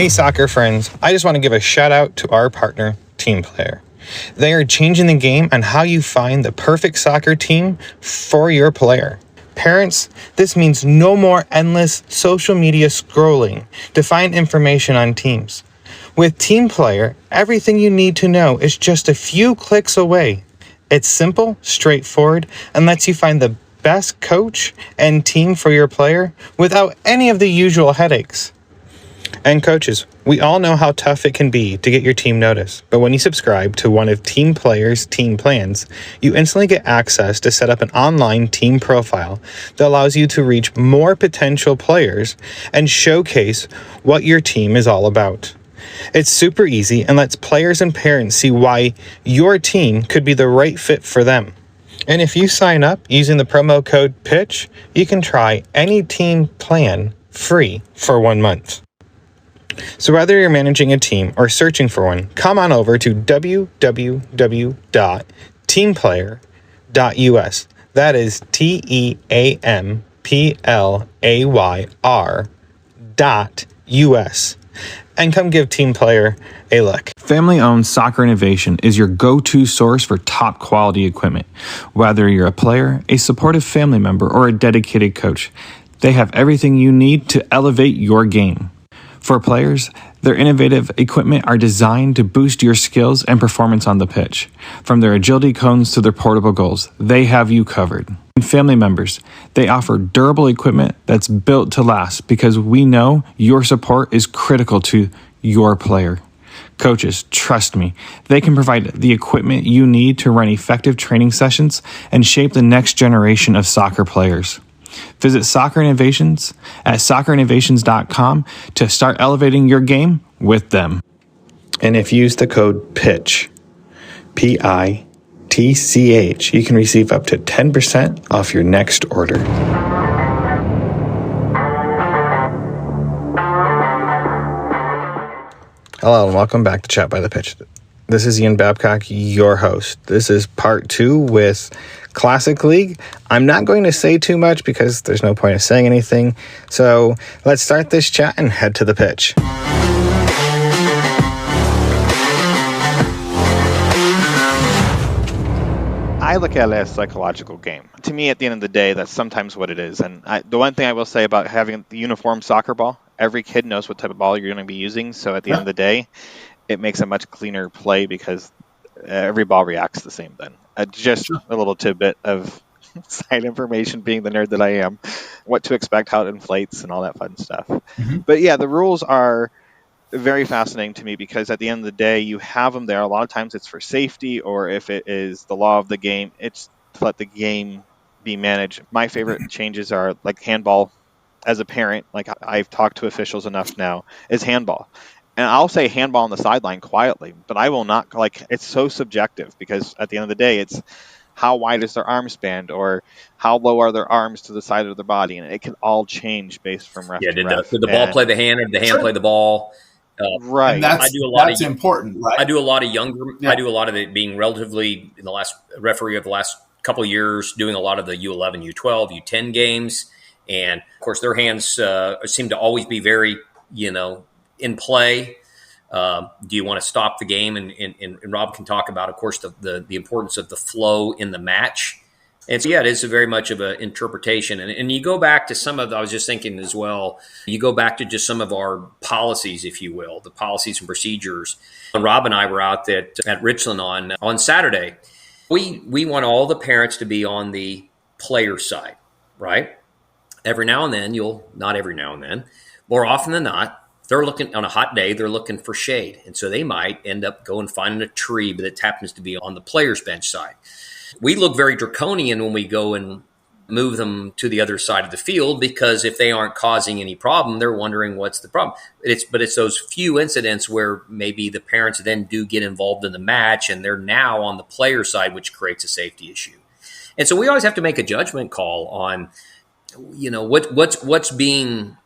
Hey soccer friends, I just want to give a shout out to our partner, Team Player. They are changing the game on how you find the perfect soccer team for your player. Parents, this means no more endless social media scrolling to find information on teams. With Team Player, everything you need to know is just a few clicks away. It's simple, straightforward, and lets you find the best coach and team for your player without any of the usual headaches. And coaches, we all know how tough it can be to get your team noticed, but when you subscribe to one of Team Player's team plans, you instantly get access to set up an online team profile that allows you to reach more potential players and showcase what your team is all about. It's super easy and lets players and parents see why your team could be the right fit for them. And if you sign up using the promo code PITCH, you can try any team plan free for 1 month. So whether you're managing a team or searching for one, come on over to www.teamplayer.us. That is TEAMPLAYR.US. And come give Team Player a look. Family-owned Soccer Innovation is your go-to source for top quality equipment. Whether you're a player, a supportive family member, or a dedicated coach, they have everything you need to elevate your game. For players, their innovative equipment are designed to boost your skills and performance on the pitch. From their agility cones to their portable goals, they have you covered. And family members, they offer durable equipment that's built to last because we know your support is critical to your player. Coaches, trust me, they can provide the equipment you need to run effective training sessions and shape the next generation of soccer players. Visit Soccer Innovations at soccerinnovations.com to start elevating your game with them. And if you use the code PITCH, PITCH, you can receive up to 10% off your next order. Hello and welcome back to Chat by the Pitch. This is Ian Babcock, your host. This is part 2 with Classic League. I'm not going to say too much because there's no point of saying anything. So let's start this chat and head to the pitch. I look at it as a psychological game. To me, at the end of the day, that's sometimes what it is. And the one thing I will say about having the uniform soccer ball, every kid knows what type of ball you're going to be using. So at the end of the day, it makes a much cleaner play because every ball reacts the same then. Just a little tidbit of side information, being the nerd that I am, what to expect, how it inflates, and all that fun stuff. Mm-hmm. But yeah, the rules are very fascinating to me because at the end of the day, you have them there. A lot of times it's for safety, or if it is the law of the game, it's to let the game be managed. My favorite changes are like handball. As a parent, like I've talked to officials enough now, is handball. And I'll say handball on the sideline quietly, but I will not, like, it's so subjective because at the end of the day, it's how wide is their arm span or how low are their arms to the side of their body. And it can all change based from ref to ref. Did the ball play the hand or did the hand play the ball? Right. And that's important, right? I do a lot of younger, I do a lot of it being relatively in the last referee of the last couple of years, doing a lot of the U11, U12, U10 games. And of course, their hands seem to always be very, in play. Do you want to stop the game? And Rob can talk about, of course, the importance of the flow in the match. And so, yeah, it is very much of an interpretation. And you go back to some of, I was just thinking as well, you go back to just some of our policies, if you will, the policies and procedures. When Rob and I were out at Richland on Saturday, we want all the parents to be on the player side, right? Every now and then, not every now and then, more often than not, they're looking on a hot day, they're looking for shade. And so they might end up going finding a tree, but it happens to be on the player's bench side. We look very draconian when we go and move them to the other side of the field because if they aren't causing any problem, they're wondering what's the problem. But it's those few incidents where maybe the parents then do get involved in the match and they're now on the player side, which creates a safety issue. And so we always have to make a judgment call on, what's being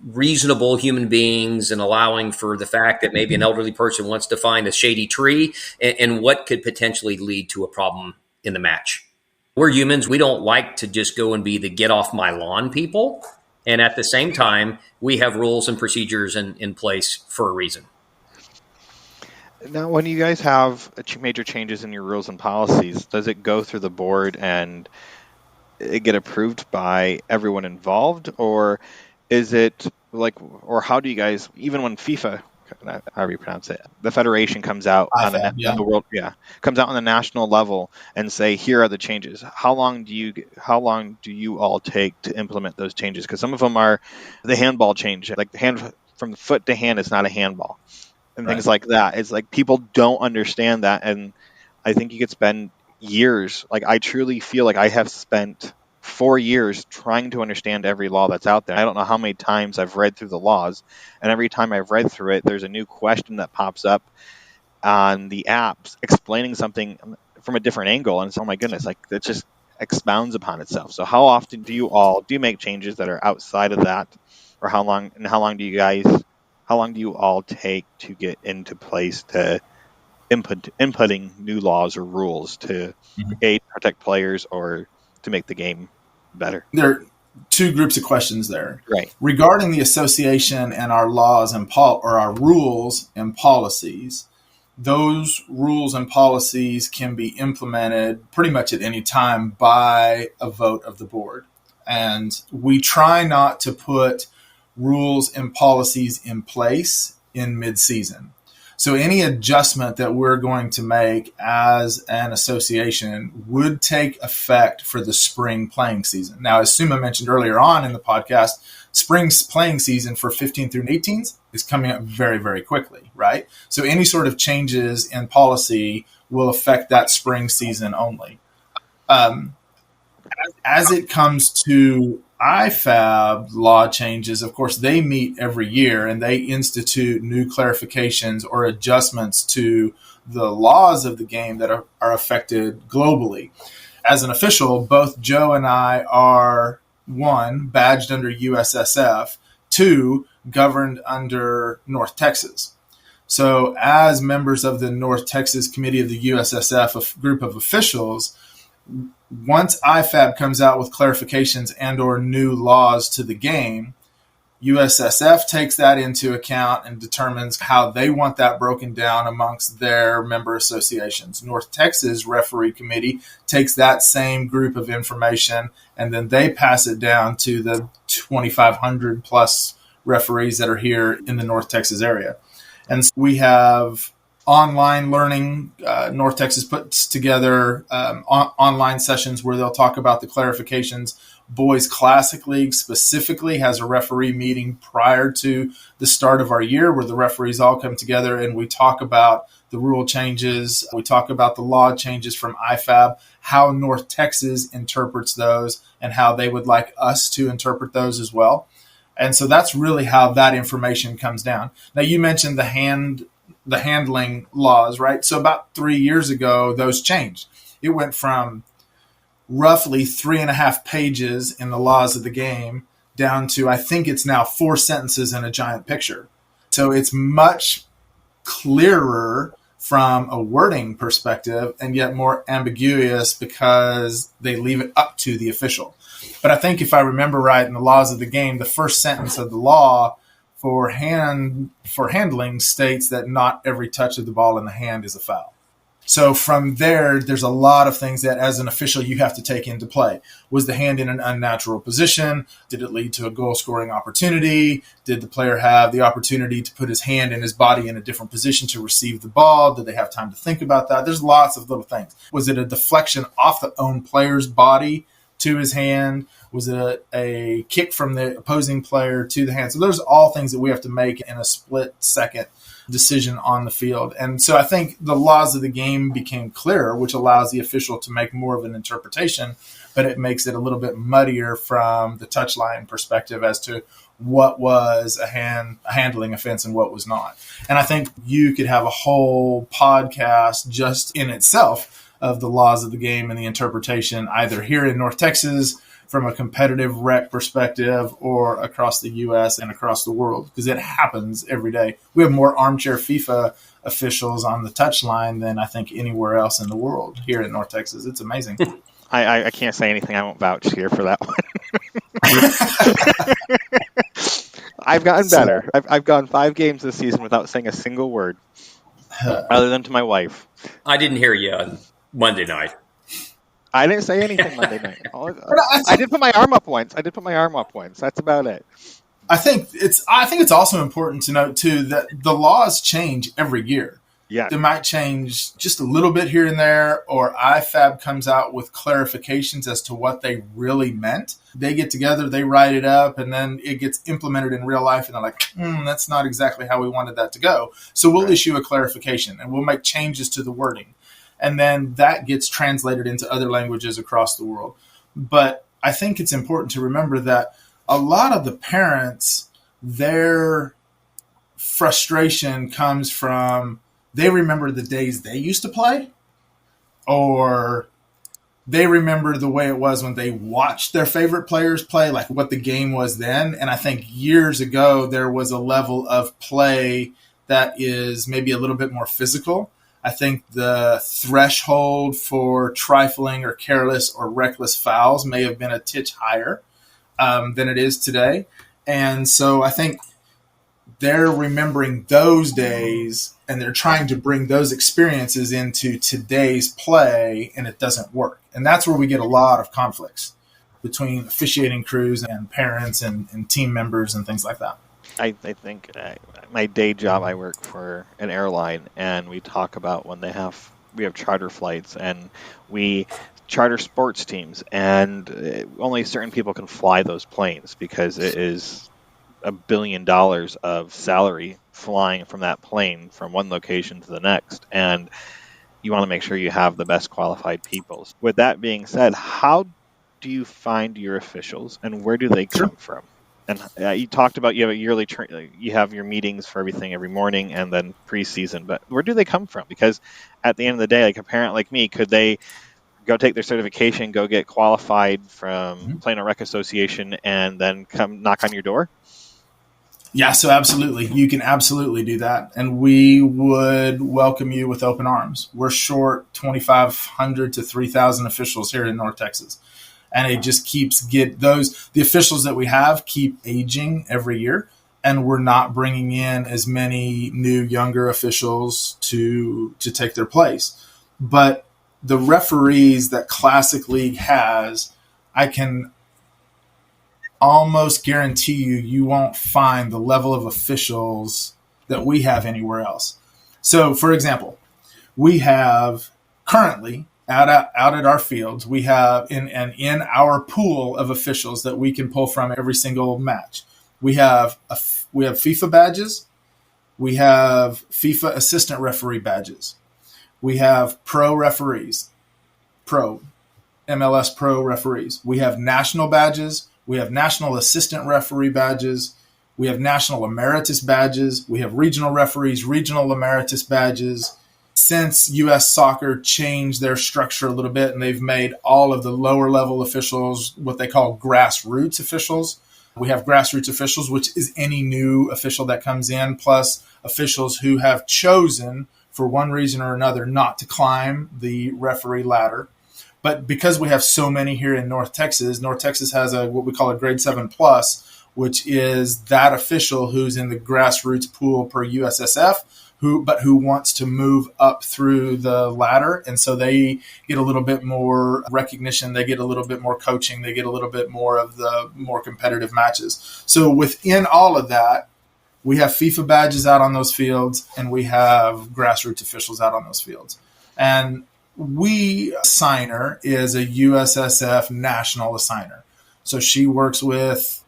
reasonable human beings and allowing for the fact that maybe an elderly person wants to find a shady tree and what could potentially lead to a problem in the match. We're humans. We don't like to just go and be the get off my lawn people. And at the same time, we have rules and procedures in place for a reason. Now, when you guys have major changes in your rules and policies, does it go through the board and it get approved by everyone involved, or is it like, or how do you guys, even when FIFA, however you pronounce it, the federation comes out on the world, comes out on the national level and say, here are the changes. How long do you all take to implement those changes? Because some of them are the handball change, like the hand from the foot to hand is not a handball. And things like that. It's like people don't understand that, and I think you could spend years. Like I truly feel like I have spent 4 years trying to understand every law that's out there. I don't know how many times I've read through the laws, and every time I've read through it, there's a new question that pops up on the apps explaining something from a different angle, and it's, oh my goodness, like it just expounds upon itself. So how often do you make changes that are outside of that, or how long do you all take to get into place to inputting new laws or rules to protect players or to make the game better? There are two groups of questions there. Right. Regarding the association and our laws and or our rules and policies, those rules and policies can be implemented pretty much at any time by a vote of the board. And we try not to put rules and policies in place in mid-season. So any adjustment that we're going to make as an association would take effect for the spring playing season. Now, as Suma mentioned earlier on in the podcast, spring's playing season for 15 through 18s is coming up very, very quickly, right? So any sort of changes in policy will affect that spring season only. As it comes to IFAB law changes, of course, they meet every year and they institute new clarifications or adjustments to the laws of the game that are affected globally. As an official, both Joe and I are, 1, badged under USSF, 2, governed under North Texas. So as members of the North Texas Committee of the USSF, a group of officials, once IFAB comes out with clarifications and or new laws to the game, USSF takes that into account and determines how they want that broken down amongst their member associations. North Texas Referee Committee takes that same group of information and then they pass it down to the 2,500 plus referees that are here in the North Texas area. And so we have online learning. North Texas puts together online sessions where they'll talk about the clarifications. Boys Classic League specifically has a referee meeting prior to the start of our year where the referees all come together and we talk about the rule changes. We talk about the law changes from IFAB, how North Texas interprets those and how they would like us to interpret those as well. And so that's really how that information comes down. Now, you mentioned the handling laws, right? So about 3 years ago, those changed. It went from roughly 3.5 pages in the laws of the game down to, I think it's now 4 sentences and a giant picture. So it's much clearer from a wording perspective and yet more ambiguous because they leave it up to the official. But I think if I remember right in the laws of the game, the first sentence of the law for handling states that not every touch of the ball in the hand is a foul. So from there's a lot of things that as an official you have to take into play. Was the hand in an unnatural position? Did it lead to a goal scoring opportunity? Did the player have the opportunity to put his hand and his body in a different position to receive the ball? Did they have time to think about that? There's lots of little things. Was it a deflection off the own player's body to his hand? Was it a kick from the opposing player to the hand? So those are all things that we have to make in a split second decision on the field. And so I think the laws of the game became clearer, which allows the official to make more of an interpretation, but it makes it a little bit muddier from the touchline perspective as to what was a handling offense and what was not. And I think you could have a whole podcast just in itself of the laws of the game and the interpretation, either here in North Texas from a competitive rec perspective or across the U.S. and across the world, because it happens every day. We have more armchair FIFA officials on the touchline than I think anywhere else in the world here in North Texas. It's amazing. I can't say anything. I won't vouch here for that one. I've gotten better. I've gone 5 games this season without saying a single word, other than to my wife. I didn't hear you on Monday night. I didn't say anything Monday night. I did put my arm up once. That's about it. I think it's also important to note too that the laws change every year. Yeah. They might change just a little bit here and there, or IFAB comes out with clarifications as to what they really meant. They get together, they write it up, and then it gets implemented in real life, and they're like, that's not exactly how we wanted that to go. So we'll issue a clarification, and we'll make changes to the wording. And then that gets translated into other languages across the world. But I think it's important to remember that a lot of the parents, their frustration comes from they remember the days they used to play, or they remember the way it was when they watched their favorite players play, like what the game was then. And I think years ago, there was a level of play that is maybe a little bit more physical. I think the threshold for trifling or careless or reckless fouls may have been a titch higher than it is today. And so I think they're remembering those days and they're trying to bring those experiences into today's play, and it doesn't work. And that's where we get a lot of conflicts between officiating crews and parents and team members and things like that. I think my day job, I work for an airline, and we talk about when we have charter flights, and we charter sports teams, and only certain people can fly those planes because it is $1 billion of salary flying from that plane from one location to the next, and you want to make sure you have the best qualified people. With that being said, how do you find your officials, and where do they come from? And you talked about you have a yearly you have your meetings for everything every morning and then preseason, but where do they come from? Because at the end of the day, like a parent like me, could they go take their certification, go get qualified from playing a rec association, and then come knock on your door? Yeah, so absolutely. You can absolutely do that. And we would welcome you with open arms. We're short 2,500 to 3,000 officials here in North Texas. And it just keeps the officials that we have keep aging every year. And we're not bringing in as many new, younger officials to take their place. But the referees that Classic League has, I can almost guarantee you won't find the level of officials that we have anywhere else. So, for example, we have currently out at our fields, we have in our pool of officials that we can pull from every single match. We have FIFA badges, we have FIFA assistant referee badges, we have pro referees, MLS pro referees. We have national badges. We have national assistant referee badges. We have national emeritus badges. We have regional referees, regional emeritus badges. Since U.S. Soccer changed their structure a little bit and they've made all of the lower level officials what they call grassroots officials. We have grassroots officials, which is any new official that comes in, plus officials who have chosen for one reason or another not to climb the referee ladder. But because we have so many here in North Texas has what we call a grade 7 plus, which is that official who's in the grassroots pool per USSF, who wants to move up through the ladder. And so they get a little bit more recognition. They get a little bit more coaching. They get a little bit more of the more competitive matches. So within all of that, we have FIFA badges out on those fields, and we have grassroots officials out on those fields. And assigner is a USSF national assigner. So she works with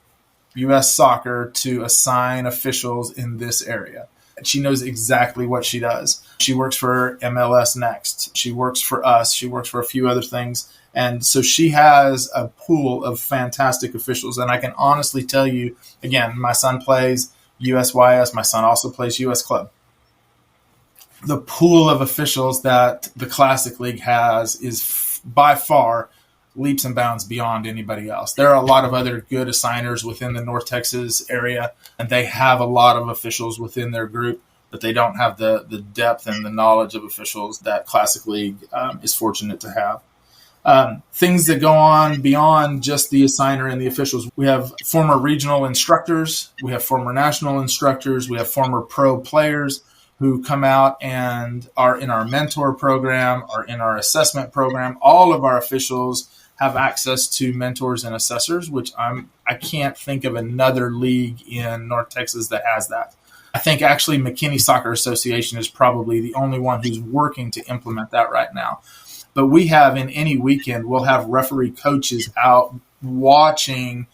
U.S. Soccer to assign officials in this area. She knows exactly what she does. She works for MLS Next. She works for us. She works for a few other things. And so she has a pool of fantastic officials. And I can honestly tell you, again, my son plays USYS. My son also plays US Club. The pool of officials that the Classic League has is by far leaps and bounds beyond anybody else. There are a lot of other good assigners within the North Texas area, and they have a lot of officials within their group, but they don't have the depth and the knowledge of officials that Classic League is fortunate to have. Things that go on beyond just the assigner and the officials. We have former regional instructors. We have former national instructors. We have former pro players who come out and are in our mentor program or in our assessment program. All of our officials have access to mentors and assessors, which I can't think of another league in North Texas that has that. I think actually McKinney Soccer Association is probably the only one who's working to implement that right now. But we have, in any weekend, we'll have referee coaches out watching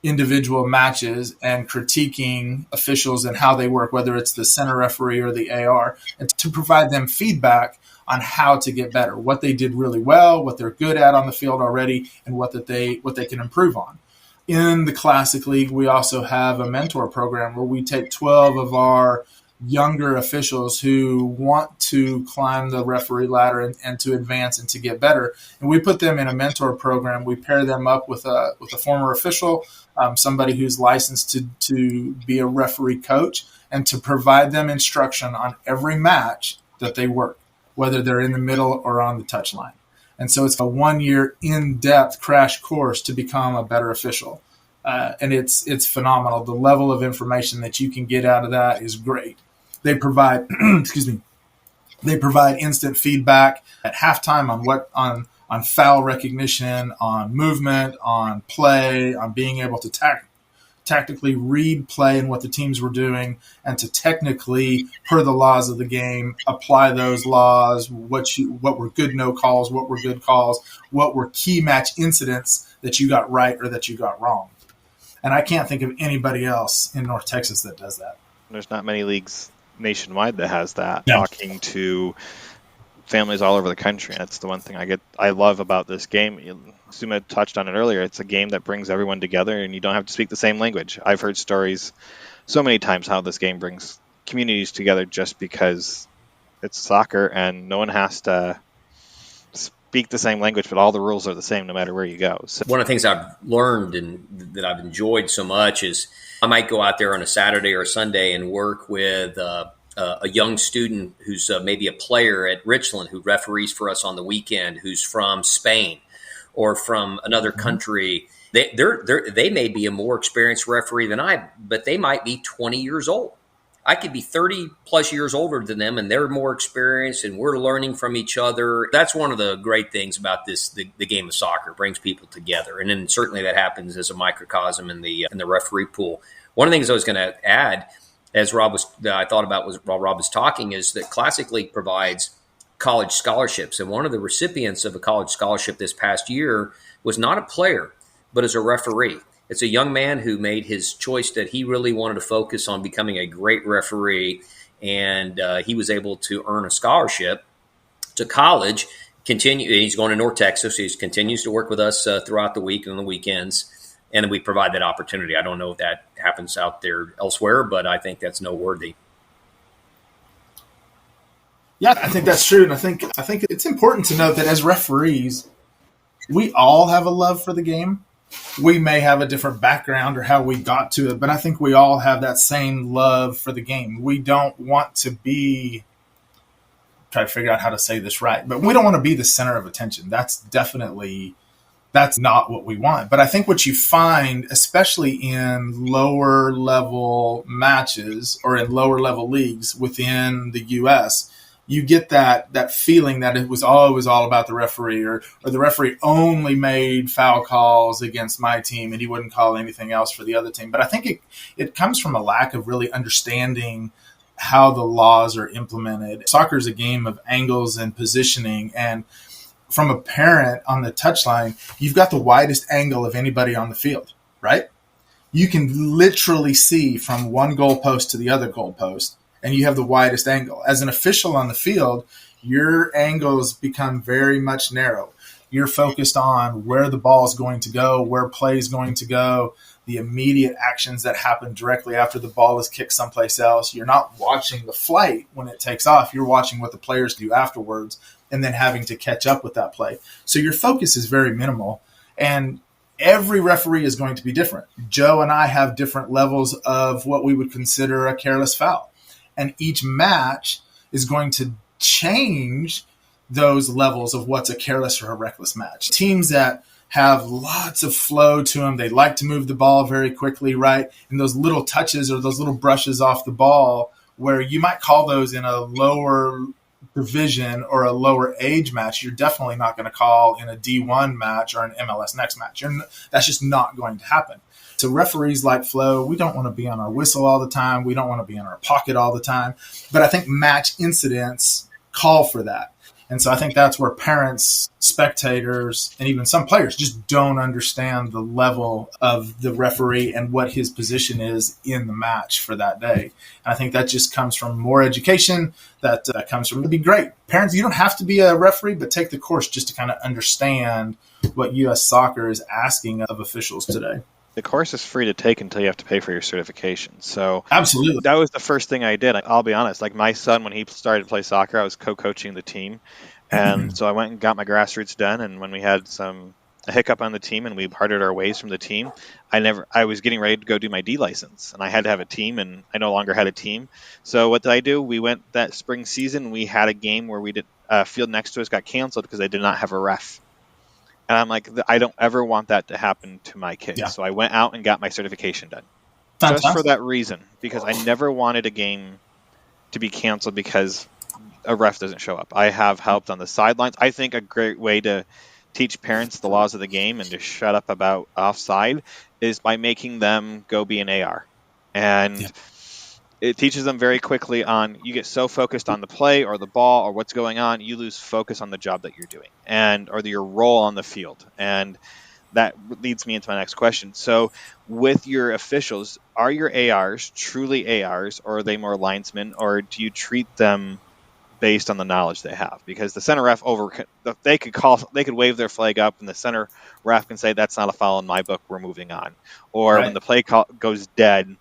individual matches and critiquing officials and how they work, whether it's the center referee or the AR, and to provide them feedback on how to get better, what they did really well, what they're good at on the field already, and what they can improve on. In the Classic League, we also have a mentor program where we take 12 of our younger officials who want to climb the referee ladder and to advance and to get better. And we put them in a mentor program. We pair them up with a former official, somebody who's licensed to be a referee coach, and to provide them instruction on every match that they work, whether they're in the middle or on the touchline. And so it's a 1-year in-depth crash course to become a better official. And it's phenomenal. The level of information that you can get out of that is great. They provide, they provide instant feedback at halftime on foul recognition, on movement, on play, on being able to tactically read play and what the teams were doing, and to technically, per the laws of the game, apply those laws, what were good no calls, what were good calls, what were key match incidents that you got right or that you got wrong. And I can't think of anybody else in North Texas that does that. There's not many leagues nationwide that has that. No. Talking to families all over the country. That's the one thing I love about this game. Suma touched on it earlier. It's a game that brings everyone together, and you don't have to speak the same language. I've heard stories so many times how this game brings communities together just because it's soccer and no one has to speak the same language, but all the rules are the same no matter where you go. So one of the things I've learned and that I've enjoyed so much is I might go out there on a Saturday or a Sunday and work with a young student who's maybe a player at Richland who referees for us on the weekend, who's from Spain or from another country. They may be a more experienced referee than but they might be 20 years old. I could be 30 plus years older than them, and they're more experienced, and we're learning from each other. That's one of the great things about the game of soccer. It brings people together, and then certainly that happens as a microcosm in the referee pool. One of the things I was going to add, as I thought about while Rob was talking, is that Classic League provides college scholarships, and one of the recipients of a college scholarship this past year was not a player, but as a referee. It's a young man who made his choice that he really wanted to focus on becoming a great referee, and he was able to earn a scholarship to college. He's going to North Texas. He continues to work with us throughout the week and on the weekends, and we provide that opportunity. I don't know if that happens out there elsewhere, but I think that's noteworthy. Yeah, I think that's true, and I think it's important to note that as referees, we all have a love for the game. We may have a different background or how we got to it, but I think we all have that same love for the game. We don't want to try to figure out how to say this right, but we don't want to be the center of attention. That's not what we want. But I think what you find, especially in lower level matches or in lower level leagues within the U.S., you get that feeling that it was always all about the referee, or the referee only made foul calls against my team and he wouldn't call anything else for the other team. But I think it comes from a lack of really understanding how the laws are implemented. Soccer is a game of angles and positioning, and from a parent on the touchline, you've got the widest angle of anybody on the field, right? You can literally see from one goalpost to the other goalpost, and you have the widest angle. As an official on the field, your angles become very much narrow. You're focused on where the ball is going to go, where play is going to go, the immediate actions that happen directly after the ball is kicked someplace else. You're not watching the flight when it takes off. You're watching what the players do afterwards and then having to catch up with that play. So your focus is very minimal, and every referee is going to be different. Joe and I have different levels of what we would consider a careless foul. And each match is going to change those levels of what's a careless or a reckless match. Teams that have lots of flow to them, they like to move the ball very quickly, right? And those little touches or those little brushes off the ball, where you might call those in a lower division or a lower age match, you're definitely not going to call in a D1 match or an MLS Next match. That's just not going to happen. So referees like flow. We don't want to be on our whistle all the time. We don't want to be in our pocket all the time. But I think match incidents call for that. And so I think that's where parents, spectators, and even some players just don't understand the level of the referee and what his position is in the match for that day. And I think that just comes from more education. That comes from, it'd be great. Parents, you don't have to be a referee, but take the course just to kind of understand what U.S. soccer is asking of officials today. The course is free to take until you have to pay for your certification. So absolutely, that was the first thing I did. I'll be honest. Like my son, when he started to play soccer, I was co-coaching the team, and so I went and got my grassroots done. And when we had a hiccup on the team and we parted our ways from the team, I was getting ready to go do my D license, and I had to have a team, and I no longer had a team. So what did I do? We went that spring season. We had a game where we did field next to us got canceled because they did not have a ref. And I'm like, I don't ever want that to happen to my kids. Yeah. So I went out and got my certification done. Fantastic. Just for that reason, because I never wanted a game to be canceled because a ref doesn't show up. I have helped on the sidelines. I think a great way to teach parents the laws of the game and to shut up about offside is by making them go be an AR. And it teaches them very quickly on, you get so focused on the play or the ball or what's going on, you lose focus on the job that you're doing or your role on the field. And that leads me into my next question. So with your officials, are your ARs truly ARs, or are they more linesmen, or do you treat them based on the knowledge they have? Because the center ref they could wave their flag up and the center ref can say, that's not a foul in my book, we're moving on. Or when the play goes dead,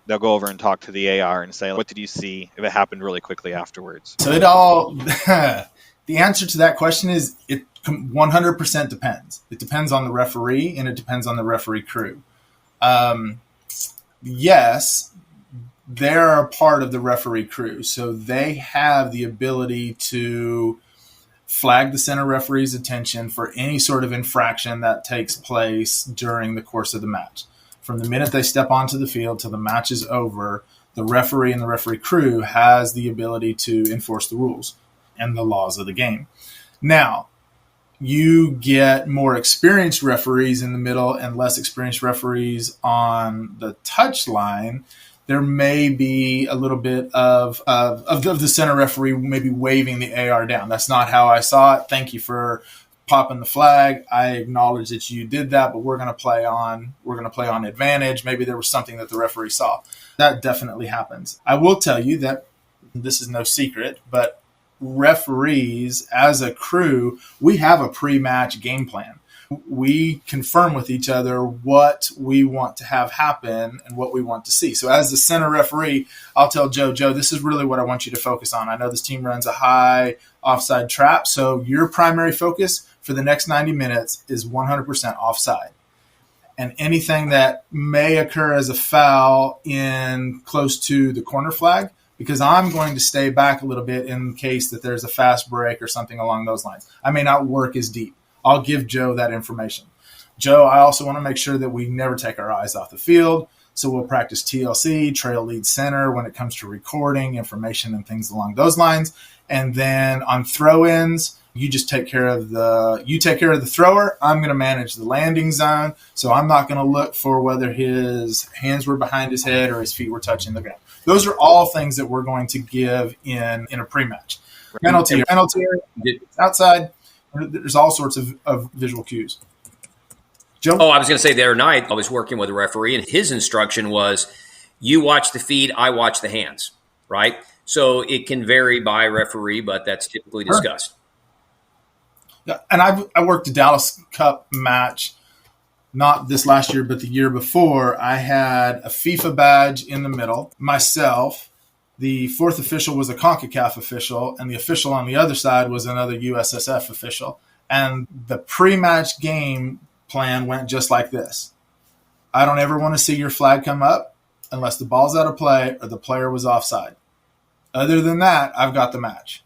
they'll go over and talk to the AR and say, what did you see if it happened really quickly afterwards? So the answer to that question is it 100% depends. It depends on the referee and it depends on the referee crew. Yes, they're a part of the referee crew. So they have the ability to flag the center referee's attention for any sort of infraction that takes place during the course of the match. From the minute they step onto the field till the match is over, the referee and the referee crew has the ability to enforce the rules and the laws of the game. Now, you get more experienced referees in the middle and less experienced referees on the touchline. There may be a little bit of the center referee maybe waving the AR down. That's not how I saw it. Thank you for popping the flag. I acknowledge that you did that, but we're going to play on advantage. Maybe there was something that the referee saw. That definitely happens. I will tell you that this is no secret, but referees as a crew, we have a pre-match game plan. We confirm with each other what we want to have happen and what we want to see. So as the center referee, I'll tell Joe, this is really what I want you to focus on. I know this team runs a high offside trap, so your primary focus for the next 90 minutes is 100% offside. And anything that may occur as a foul in close to the corner flag, because I'm going to stay back a little bit in case that there's a fast break or something along those lines. I may not work as deep. I'll give Joe that information. Joe, I also want to make sure that we never take our eyes off the field. So we'll practice TLC, trail lead center, when it comes to recording information and things along those lines. And then on throw-ins, you take care of the thrower. I'm going to manage the landing zone. So I'm not going to look for whether his hands were behind his head or his feet were touching the ground. Those are all things that we're going to give in a pre-match. Penalty, outside. There's all sorts of visual cues. Joe? Oh, I was going to say the other night I was working with a referee, and his instruction was, you watch the feed, I watch the hands, right? So it can vary by referee, but that's typically discussed. Yeah, and I worked a Dallas Cup match, not this last year, but the year before. I had a FIFA badge in the middle, myself. The fourth official was a CONCACAF official, and the official on the other side was another USSF official. And the pre-match game plan went just like this. I don't ever want to see your flag come up unless the ball's out of play or the player was offside. Other than that, I've got the match.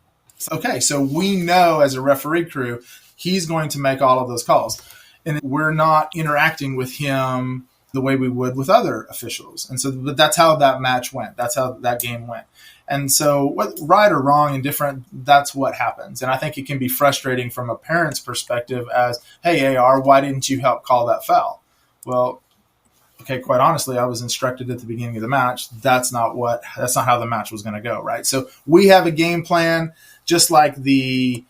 Okay, so we know as a referee crew, he's going to make all of those calls. And we're not interacting with him the way we would with other officials. And so, but that's how that match went. That's how that game went. And so, right or wrong, indifferent, that's what happens. And I think it can be frustrating from a parent's perspective as, hey, AR, why didn't you help call that foul? Well, okay, quite honestly, I was instructed at the beginning of the match. That's not how the match was going to go, right? So we have a game plan, just like the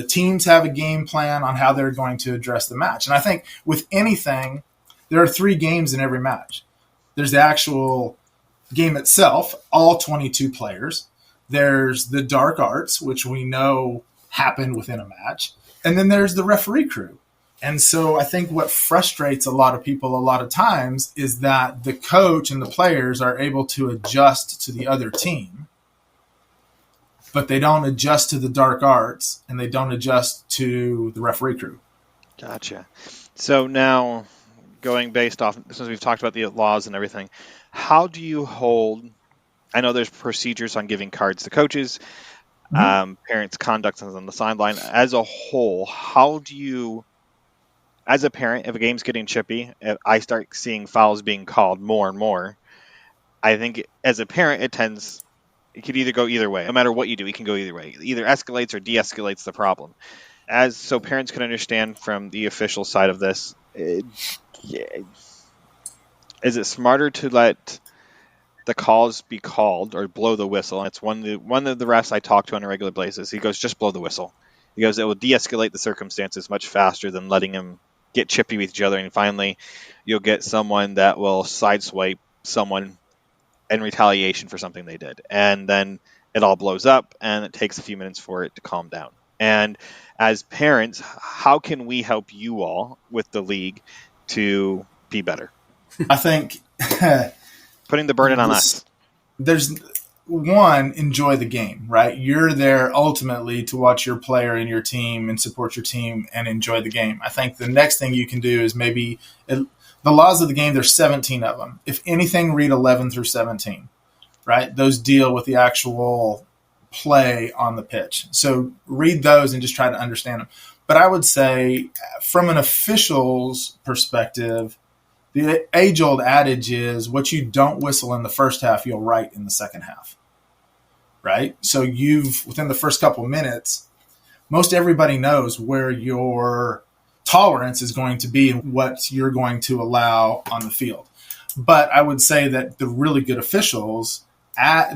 teams have a game plan on how they're going to address the match. And I think with anything, there are 3 games in every match. There's the actual game itself, all 22 players. There's the dark arts, which we know happen within a match. And then there's the referee crew. And so I think what frustrates a lot of people a lot of times is that the coach and the players are able to adjust to the other team, but they don't adjust to the dark arts and they don't adjust to the referee crew. Gotcha. So now, going based off, since we've talked about the laws and everything, how do you hold, I know there's procedures on giving cards to coaches, parents' conduct on the sideline. As a whole, how do you, as a parent, if a game's getting chippy, if I start seeing fouls being called more and more, I think as a parent, it could either go either way. No matter what you do, it can go either way. It either escalates or de-escalates the problem. So parents can understand from the official side of this, is it smarter to let the calls be called or blow the whistle? And it's one of the refs I talk to on a regular basis. He goes, just blow the whistle. He goes, it will de-escalate the circumstances much faster than letting him get chippy with each other. And finally, you'll get someone that will sideswipe someone in retaliation for something they did. And then it all blows up and it takes a few minutes for it to calm down. And as parents, how can we help you all with the league to be better? I think putting the burden on us. There's one, enjoy the game, right? You're there ultimately to watch your player and your team and support your team and enjoy the game. I think the next thing you can do is maybe the laws of the game, there's 17 of them. If anything, read 11 through 17, right? Those deal with the actual play on the pitch. So read those and just try to understand them. But I would say from an official's perspective, the age-old adage is what you don't whistle in the first half, you'll write in the second half, right? So within the first couple of minutes, most everybody knows where your tolerance is going to be and what you're going to allow on the field. But I would say that the really good officials,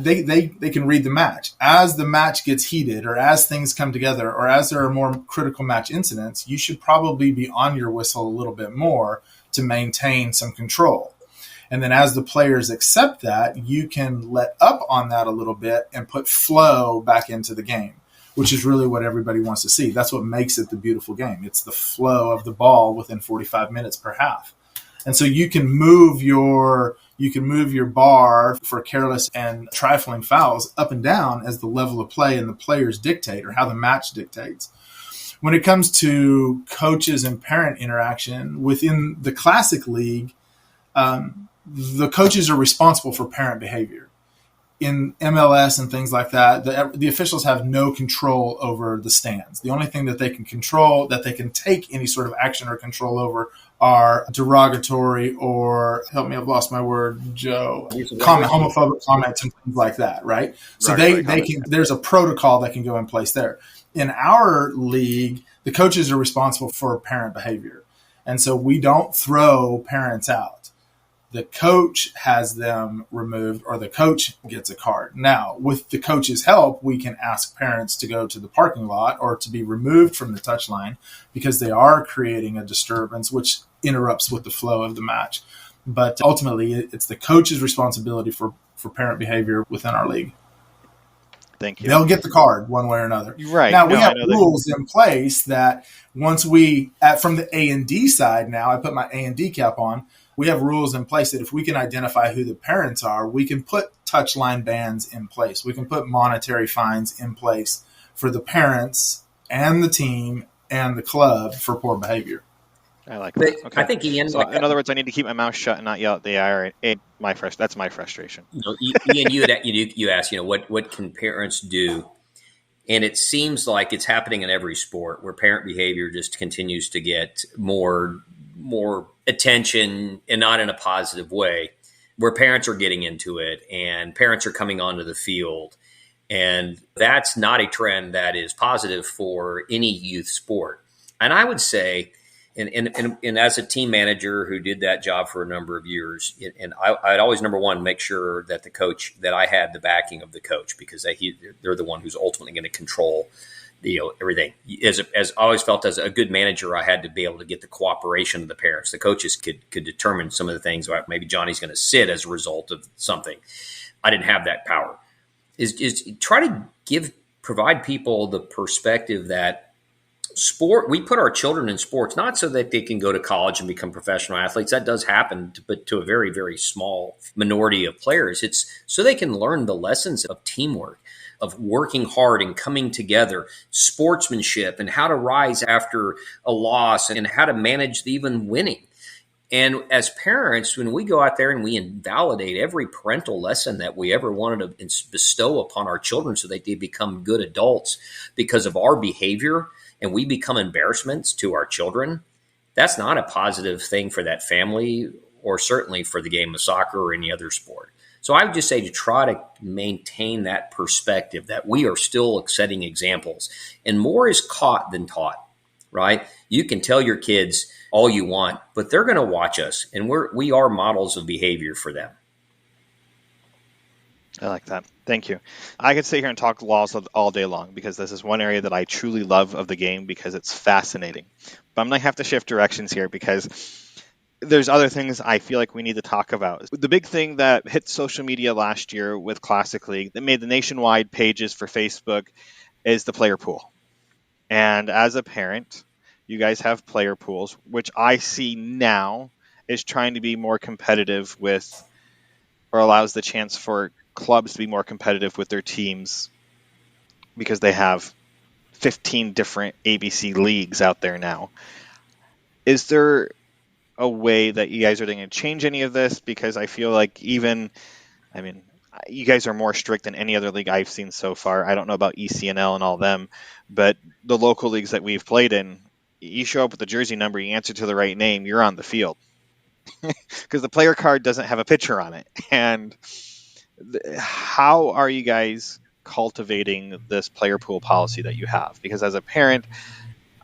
they can read the match. As the match gets heated or as things come together or as there are more critical match incidents, you should probably be on your whistle a little bit more to maintain some control. And then as the players accept that, you can let up on that a little bit and put flow back into the game, which is really what everybody wants to see. That's what makes it the beautiful game. It's the flow of the ball within 45 minutes per half. And so you can move your bar for careless and trifling fouls up and down as the level of play and the players dictate or how the match dictates. When it comes to coaches and parent interaction within the classic league, the coaches are responsible for parent behavior. In MLS and things like that, the officials have no control over the stands. The only thing that they can control, that they can take any sort of action or control over, are derogatory or, help me, I've lost my word, Joe, homophobic comments and things like that, right? So they can. There's a protocol that can go in place there. In our league, the coaches are responsible for parent behavior. And so we don't throw parents out. The coach has them removed or the coach gets a card. Now, with the coach's help, we can ask parents to go to the parking lot or to be removed from the touchline because they are creating a disturbance, which interrupts with the flow of the match. But ultimately, it's the coach's responsibility for parent behavior within our league. Thank you. They'll get the card one way or another. Right. Now, we have rules in place that once from the A&D side now, I put my A&D cap on, we have rules in place that if we can identify who the parents are, we can put touchline bans in place. We can put monetary fines in place for the parents and the team and the club for poor behavior. I like that. Okay. I think Ian. So in other words, I need to keep my mouth shut and not yell at the IRA. That's my frustration. Ian, you asked, what can parents do? And it seems like it's happening in every sport where parent behavior just continues to get more attention, and not in a positive way, where parents are getting into it and parents are coming onto the field. And that's not a trend that is positive for any youth sport. And I would say, and as a team manager who did that job for a number of years, and I'd always, number one, make sure that that I had the backing of the coach, because they're the one who's ultimately going to control everything. As I always felt, as a good manager, I had to be able to get the cooperation of the parents. The coaches could determine some of the things, like maybe Johnny's going to sit as a result of something. I didn't have that power. Is try to provide people the perspective that we put our children in sports not so that they can go to college and become professional athletes. That does happen, but to a very, very small minority of players. It's so they can learn the lessons of teamwork, of working hard and coming together, sportsmanship, and how to rise after a loss, and how to manage even winning. And as parents, when we go out there and we invalidate every parental lesson that we ever wanted to bestow upon our children so that they become good adults because of our behavior, and we become embarrassments to our children, that's not a positive thing for that family, or certainly for the game of soccer or any other sport. So I would just say to try to maintain that perspective that we are still setting examples, and more is caught than taught, right? You can tell your kids all you want, but they're going to watch us, and we are models of behavior for them. I like that. Thank you. I could sit here and talk laws all day long, because this is one area that I truly love of the game, because it's fascinating. But I'm going to have to shift directions here, because there's other things I feel like we need to talk about. The big thing that hit social media last year with Classic League that made the nationwide pages for Facebook is the player pool. And as a parent, you guys have player pools, which I see now is trying to be more competitive with, or allows the chance for clubs to be more competitive with their teams, because they have 15 different ABC leagues out there now. Is there a way that you guys are going to change any of this? Because I feel like you guys are more strict than any other league I've seen so far. I don't know about ECNL and all them, but the local leagues that we've played in, you show up with the jersey number, you answer to the right name, you're on the field. Because the player card doesn't have a picture on it. And how are you guys cultivating this player pool policy that you have? Because as a parent,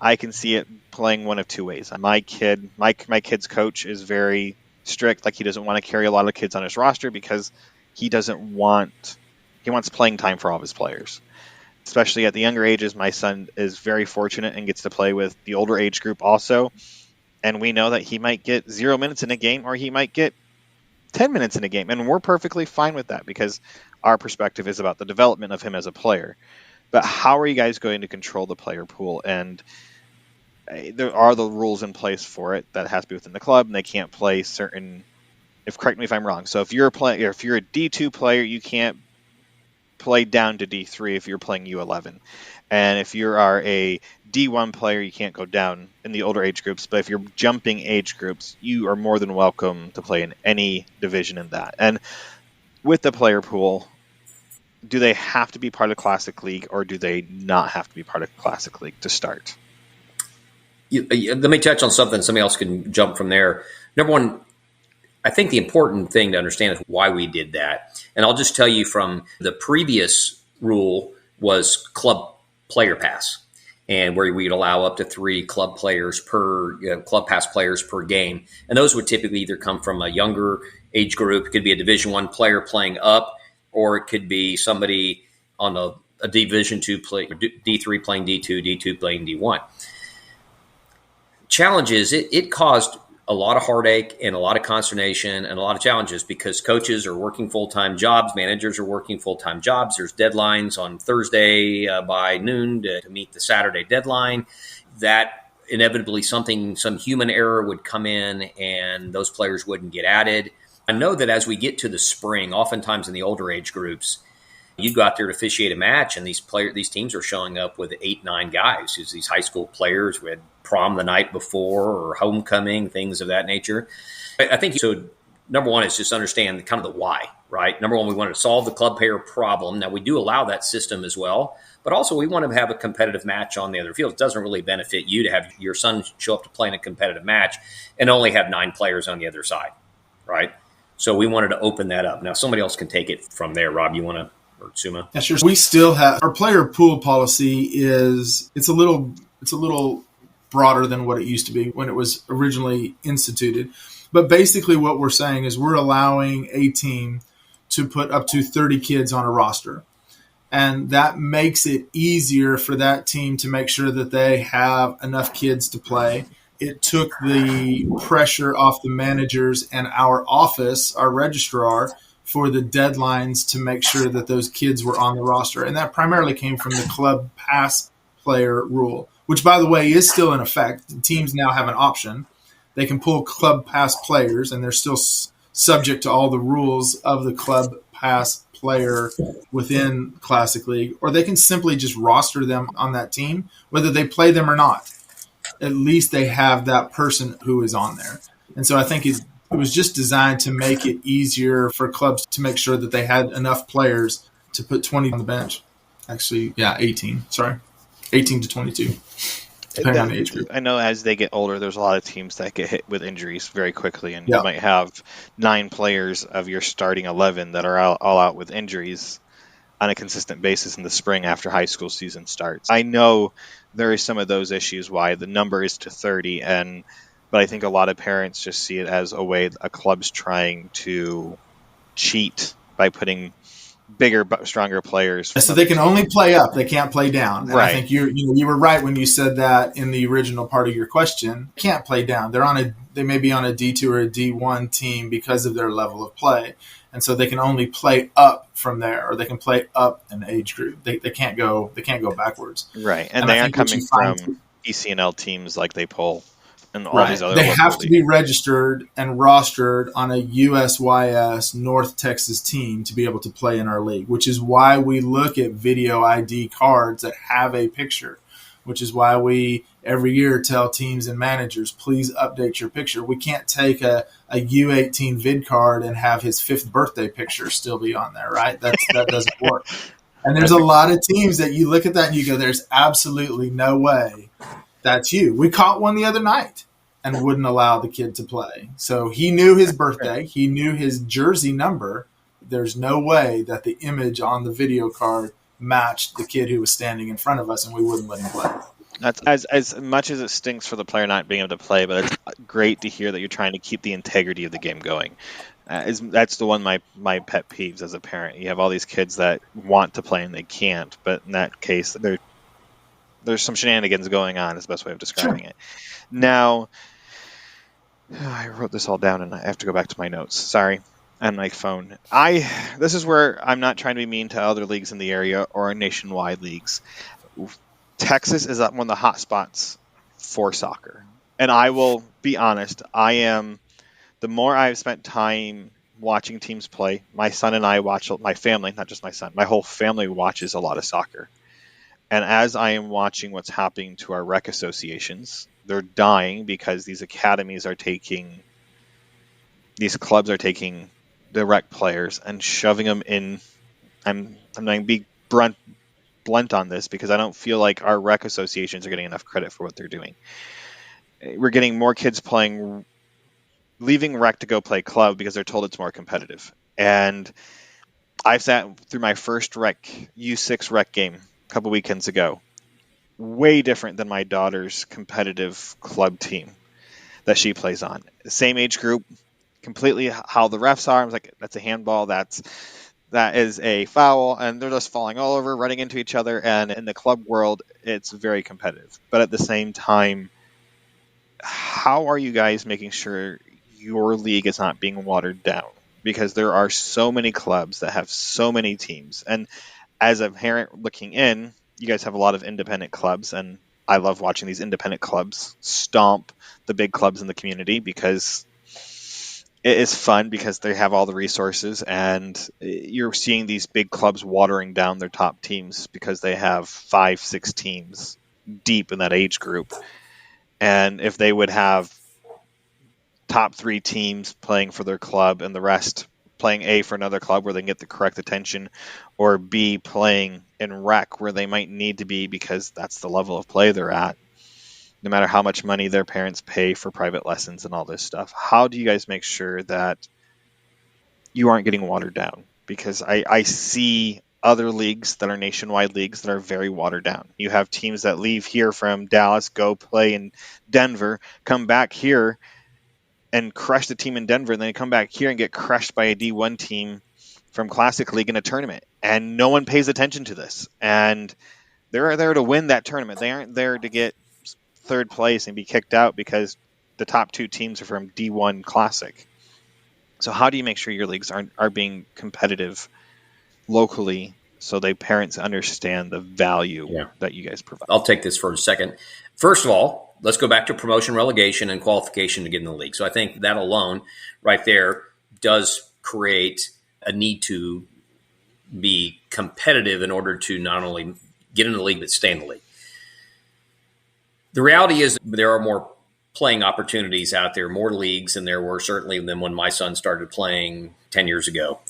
I can see it playing one of two ways. My kid's coach is very strict. Like, he doesn't want to carry a lot of kids on his roster because he wants playing time for all of his players. Especially at the younger ages, my son is very fortunate and gets to play with the older age group also. And we know that he might get 0 minutes in a game, or he might get 10 minutes in a game. And we're perfectly fine with that, because our perspective is about the development of him as a player. But how are you guys going to control the player pool? And there are the rules in place for it that has to be within the club, and they can't play certain. Correct me if I'm wrong. So if you're a D2 player, you can't play down to D3 if you're playing U11. And if you are a D1 player, you can't go down in the older age groups. But if you're jumping age groups, you are more than welcome to play in any division in that. And with the player pool, do they have to be part of Classic League, or do they not have to be part of Classic League to start? Let me touch on something. Somebody else can jump from there. Number one, I think the important thing to understand is why we did that. And I'll just tell you, from the previous rule was club player pass, and where we'd allow up to 3 club players club pass players per game. And those would typically either come from a younger age group. It could be a Division I player playing up, or it could be somebody on a Division II D3 playing D2, D2 playing D1. Challenge is it caused a lot of heartache and a lot of consternation and a lot of challenges, because coaches are working full-time jobs, managers are working full-time jobs. There's deadlines on Thursday by noon to meet the Saturday deadline. That inevitably some human error would come in and those players wouldn't get added. I know that as we get to the spring, oftentimes in the older age groups, you go out there to officiate a match, and these teams are showing up with 8-9 guys. Who's these high school players who had prom the night before, or homecoming, things of that nature. I think so. Number one is just understand kind of the why. right? Number one, we wanted to solve the club payer problem. Now, we do allow that system as well, but also we want to have a competitive match on the other field. It doesn't really benefit you to have your son show up to play in a competitive match and only have 9 players on the other side, right? So we wanted to open that up. Now, somebody else can take it from there. Rob, you want to, or Suma? Yeah, sure. We still have our player pool policy it's a little broader than what it used to be when it was originally instituted. But basically what we're saying is we're allowing a team to put up to 30 kids on a roster. And that makes it easier for that team to make sure that they have enough kids to play. It took the pressure off the managers and our office, our registrar, for the deadlines to make sure that those kids were on the roster. And that primarily came from the club pass player rule, which, by the way, is still in effect. The teams now have an option. They can pull club pass players, and they're still subject to all the rules of the club pass player within Classic League, or they can simply just roster them on that team, whether they play them or not. At least they have that person who is on there. And so I think it was just designed to make it easier for clubs to make sure that they had enough players to put 20 on the bench. Actually, 18. Sorry. 18 to 22. Depending on the age group. I know as they get older, there's a lot of teams that get hit with injuries very quickly, and you might have 9 players of your starting 11 that are all out with injuries on a consistent basis in the spring after high school season starts. I know there is some of those issues why the number is to 30, but I think a lot of parents just see it as a way a club's trying to cheat by putting bigger, stronger players. So they can only play up; they can't play down. And right. I think you were right when you said that in the original part of your question. They can't play down. They may be on a D2 or a D1 team because of their level of play, and so they can only play up from there, or they can play up an age group. They can't go backwards. Right, and they aren't coming from ECNL teams like they pull. And all these other they have to be registered and rostered on a USYS North Texas team to be able to play in our league, which is why we look at video ID cards that have a picture, which is why we every year tell teams and managers, please update your picture. We can't take a U18 vid card and have his 5th birthday picture still be on there, right? That doesn't work. And there's a lot of teams that you look at that and you go, there's absolutely no way that's you. We caught one the other night and wouldn't allow the kid to play. So he knew his birthday. He knew his jersey number. There's no way that the image on the video card matched the kid who was standing in front of us, and we wouldn't let him play. That's as much as it stinks for the player not being able to play, but it's great to hear that you're trying to keep the integrity of the game going. That's the one my pet peeves as a parent. You have all these kids that want to play and they can't, but in that case, there's some shenanigans going on is the best way of describing it. Now, I wrote this all down and I have to go back to my notes. Sorry, on my phone. This is where I'm not trying to be mean to other leagues in the area or nationwide leagues. Texas is one of the hot spots for soccer. And I will be honest, the more I've spent time watching teams play, my son and I watch, my family, not just my son, my whole family watches a lot of soccer. And as I am watching what's happening to our rec associations, they're dying because these academies are taking, these clubs are taking the rec players and shoving them in. I'm going to be blunt on this because I don't feel like our rec associations are getting enough credit for what they're doing. We're getting more kids leaving rec to go play club because they're told it's more competitive. And I've sat through my first U6 rec game a couple weekends ago. Way different than my daughter's competitive club team that she plays on. Same age group, completely how the refs are. I was like, that's a handball, that is a foul, and they're just falling all over, running into each other. And in the club world, it's very competitive. But at the same time, how are you guys making sure your league is not being watered down? Because there are so many clubs that have so many teams. And as a parent looking in, you guys have a lot of independent clubs, and I love watching these independent clubs stomp the big clubs in the community because it is fun because they have all the resources, and you're seeing these big clubs watering down their top teams because they have 5-6 teams deep in that age group. And if they would have top 3 teams playing for their club and the rest playing A for another club where they can get the correct attention, or B, playing in rec where they might need to be because that's the level of play they're at, no matter how much money their parents pay for private lessons and all this stuff. How do you guys make sure that you aren't getting watered down? Because I see other leagues that are nationwide leagues that are very watered down. You have teams that leave here from Dallas, go play in Denver, come back here and crush the team in Denver, and then they come back here and get crushed by a D1 team from Classic League in a tournament. And no one pays attention to this. And they're there to win that tournament. They aren't there to get third place and be kicked out because the top two teams are from D1 Classic. So how do you make sure your leagues are being competitive locally so the parents understand the value that you guys provide? I'll take this for a second. First of all, let's go back to promotion, relegation, and qualification to get in the league. So I think that alone right there does create a need to be competitive in order to not only get in the league, but stay in the league. The reality is there are more playing opportunities out there, more leagues than there were certainly than when my son started playing 10 years ago.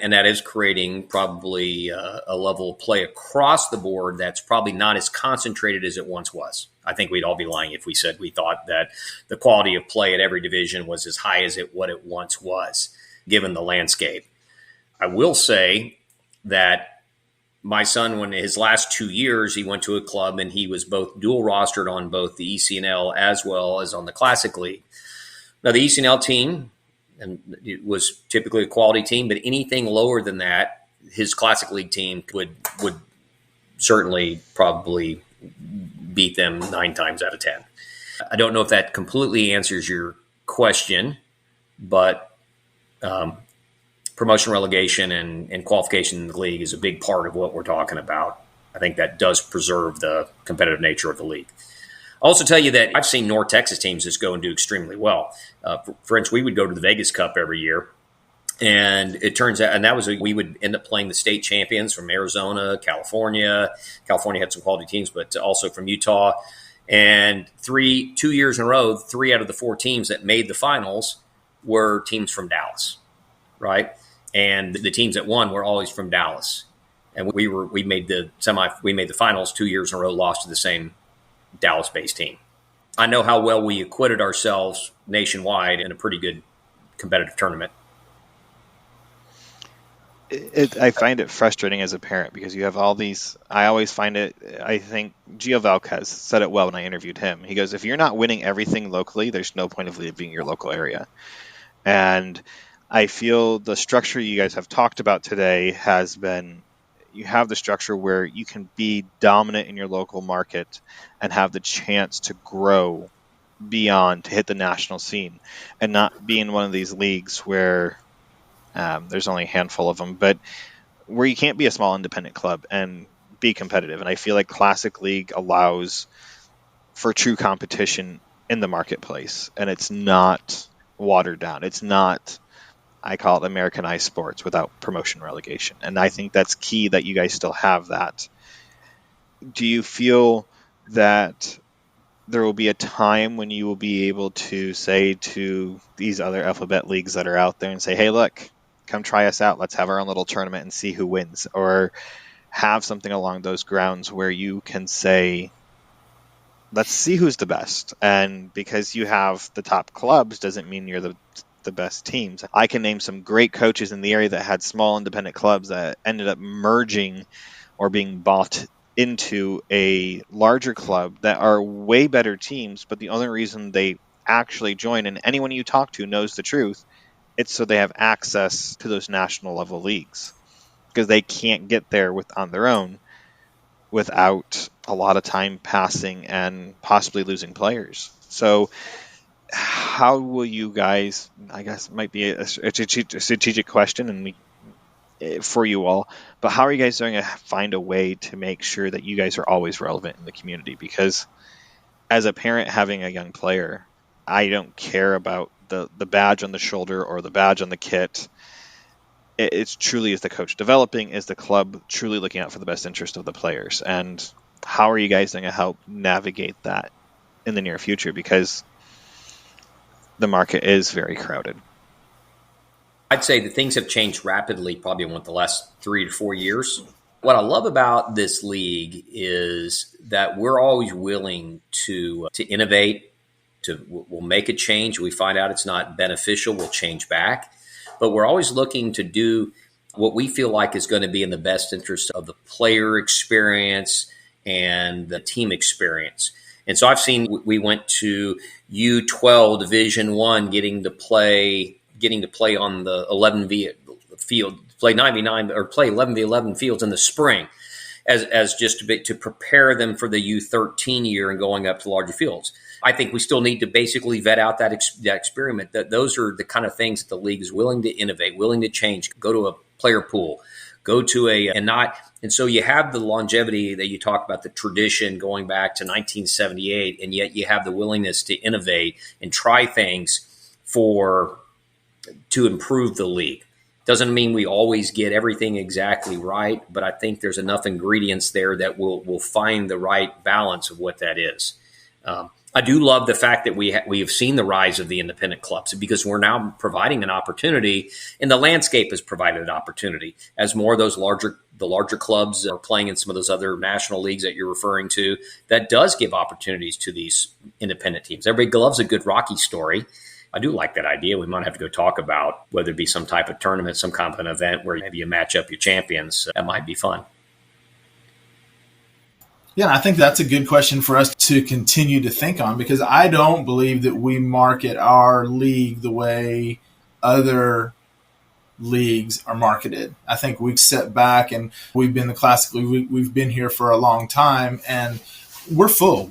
And that is creating probably a level of play across the board that's probably not as concentrated as it once was. I think we'd all be lying if we said we thought that the quality of play at every division was as high as what it once was, given the landscape. I will say that my son, when his last 2 years, he went to a club and he was both dual rostered on both the ECNL as well as on the Classic League. Now, the ECNL team, and it was typically a quality team, but anything lower than that, his Classic League team would certainly probably beat them 9 times out of 10. I don't know if that completely answers your question, but promotion, relegation, and qualification in the league is a big part of what we're talking about. I think that does preserve the competitive nature of the league. I'll also tell you that I've seen North Texas teams just go and do extremely well. For instance, we would go to the Vegas Cup every year, and it turns out, and we would end up playing the state champions from Arizona, California. California had some quality teams, but also from Utah. And 2 years in a row, 3 out of the 4 teams that made the finals were teams from Dallas, right? And the teams that won were always from Dallas. And we made the finals 2 years in a row, lost to the same Dallas-based team. I know how well we acquitted ourselves nationwide in a pretty good competitive tournament. I find it frustrating as a parent because you have all these. I always find it. I think Gio Valquez said it well when I interviewed him. He goes, "If you're not winning everything locally, there's no point of leaving your local area." And I feel the structure you guys have talked about today has been. You have the structure where you can be dominant in your local market and have the chance to grow beyond to hit the national scene, and not be in one of these leagues where there's only a handful of them, but where you can't be a small independent club and be competitive. And I feel like Classic League allows for true competition in the marketplace, and it's not watered down. It's not, I call it Americanized sports without promotion relegation. And I think that's key that you guys still have that. Do you feel that there will be a time when you will be able to say to these other alphabet leagues that are out there and say, hey, look, come try us out. Let's have our own little tournament and see who wins, or have something along those grounds where you can say, let's see who's the best. And because you have the top clubs doesn't mean you're the best teams. I can name some great coaches in the area that had small independent clubs that ended up merging or being bought into a larger club that are way better teams, but the only reason they actually join, and anyone you talk to knows the truth, it's so they have access to those national level leagues, because they can't get there on their own without a lot of time passing and possibly losing players. So how will you guys, I guess it might be a strategic question for you all, but how are you guys going to find a way to make sure that you guys are always relevant in the community? Because as a parent having a young player, I don't care about the badge on the shoulder or the badge on the kit. It's truly, is the coach developing? Is the club truly looking out for the best interest of the players? And how are you guys going to help navigate that in the near future? Because the market is very crowded. I'd say that things have changed rapidly, probably in the last 3 to 4 years. What I love about this league is that we're always willing to innovate. We'll make a change. We find out it's not beneficial, we'll change back. But we're always looking to do what we feel like is going to be in the best interest of the player experience and the team experience. And so I've seen, we went to U12 Division One, getting to play on the 11v field, play 9v9 or play 11v11 fields in the spring, as just to prepare them for the U13 year and going up to larger fields. I think we still need to basically vet out that experiment. That those are the kind of things that the league is willing to innovate, willing to change, go to a player pool, go to and so you have the longevity that you talk about, the tradition going back to 1978, and yet you have the willingness to innovate and try things to improve the league. Doesn't mean we always get everything exactly right, but I think there's enough ingredients there that we'll find the right balance of what that is. I do love the fact that we have seen the rise of the independent clubs, because we're now providing an opportunity, and the landscape has provided an opportunity as more of the larger clubs are playing in some of those other national leagues that you're referring to. That does give opportunities to these independent teams. Everybody loves a good Rocky story. I do like that idea. We might have to go talk about whether it be some type of tournament, some kind of an event where maybe you match up your champions. That might be fun. Yeah, I think that's a good question for us to continue to think on, because I don't believe that we market our league the way other leagues are marketed. I think we sit back, and we've been we've been here for a long time, and we're full.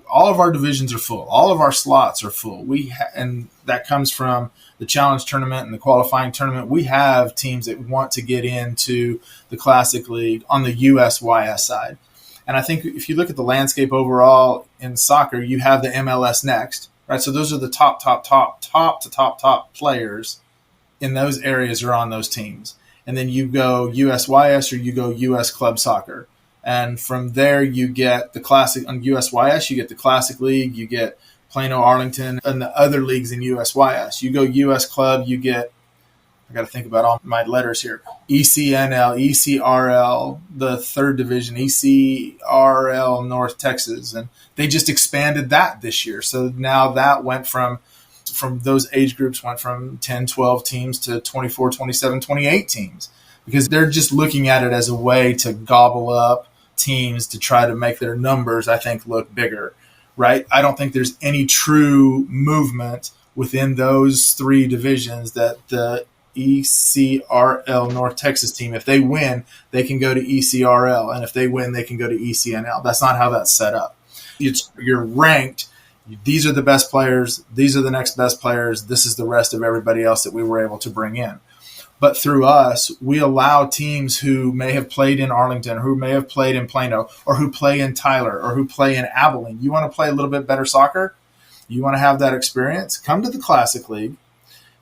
All of our divisions are full. All of our slots are full. And that comes from the challenge tournament and the qualifying tournament. We have teams that want to get into the Classic League on the USYS side. And I think if you look at the landscape overall in soccer, you have the MLS Next, right? So those are the top players in those areas are on those teams. And then you go USYS or you go US Club Soccer. And from there, you get the classic on USYS, you get the Classic League, you get Plano, Arlington, and the other leagues in USYS. You go US Club, you get, I got to think about all my letters here, ECNL, ECRL, the third division, ECRL North Texas. And they just expanded that this year. So now that went from those age groups went from 10, 12 teams to 24, 27, 28 teams, because they're just looking at it as a way to gobble up teams to try to make their numbers, I think, look bigger, right? I don't think there's any true movement within those three divisions that the ECRL North Texas team, if they win, they can go to ECRL, and if they win, they can go to ECNL. That's not how that's set up. You're ranked. These are the best players. These are the next best players. This is the rest of everybody else that we were able to bring in. But through us, we allow teams who may have played in Arlington, who may have played in Plano, or who play in Tyler, or who play in Abilene. You want to play a little bit better soccer? You want to have that experience? Come to the Classic League.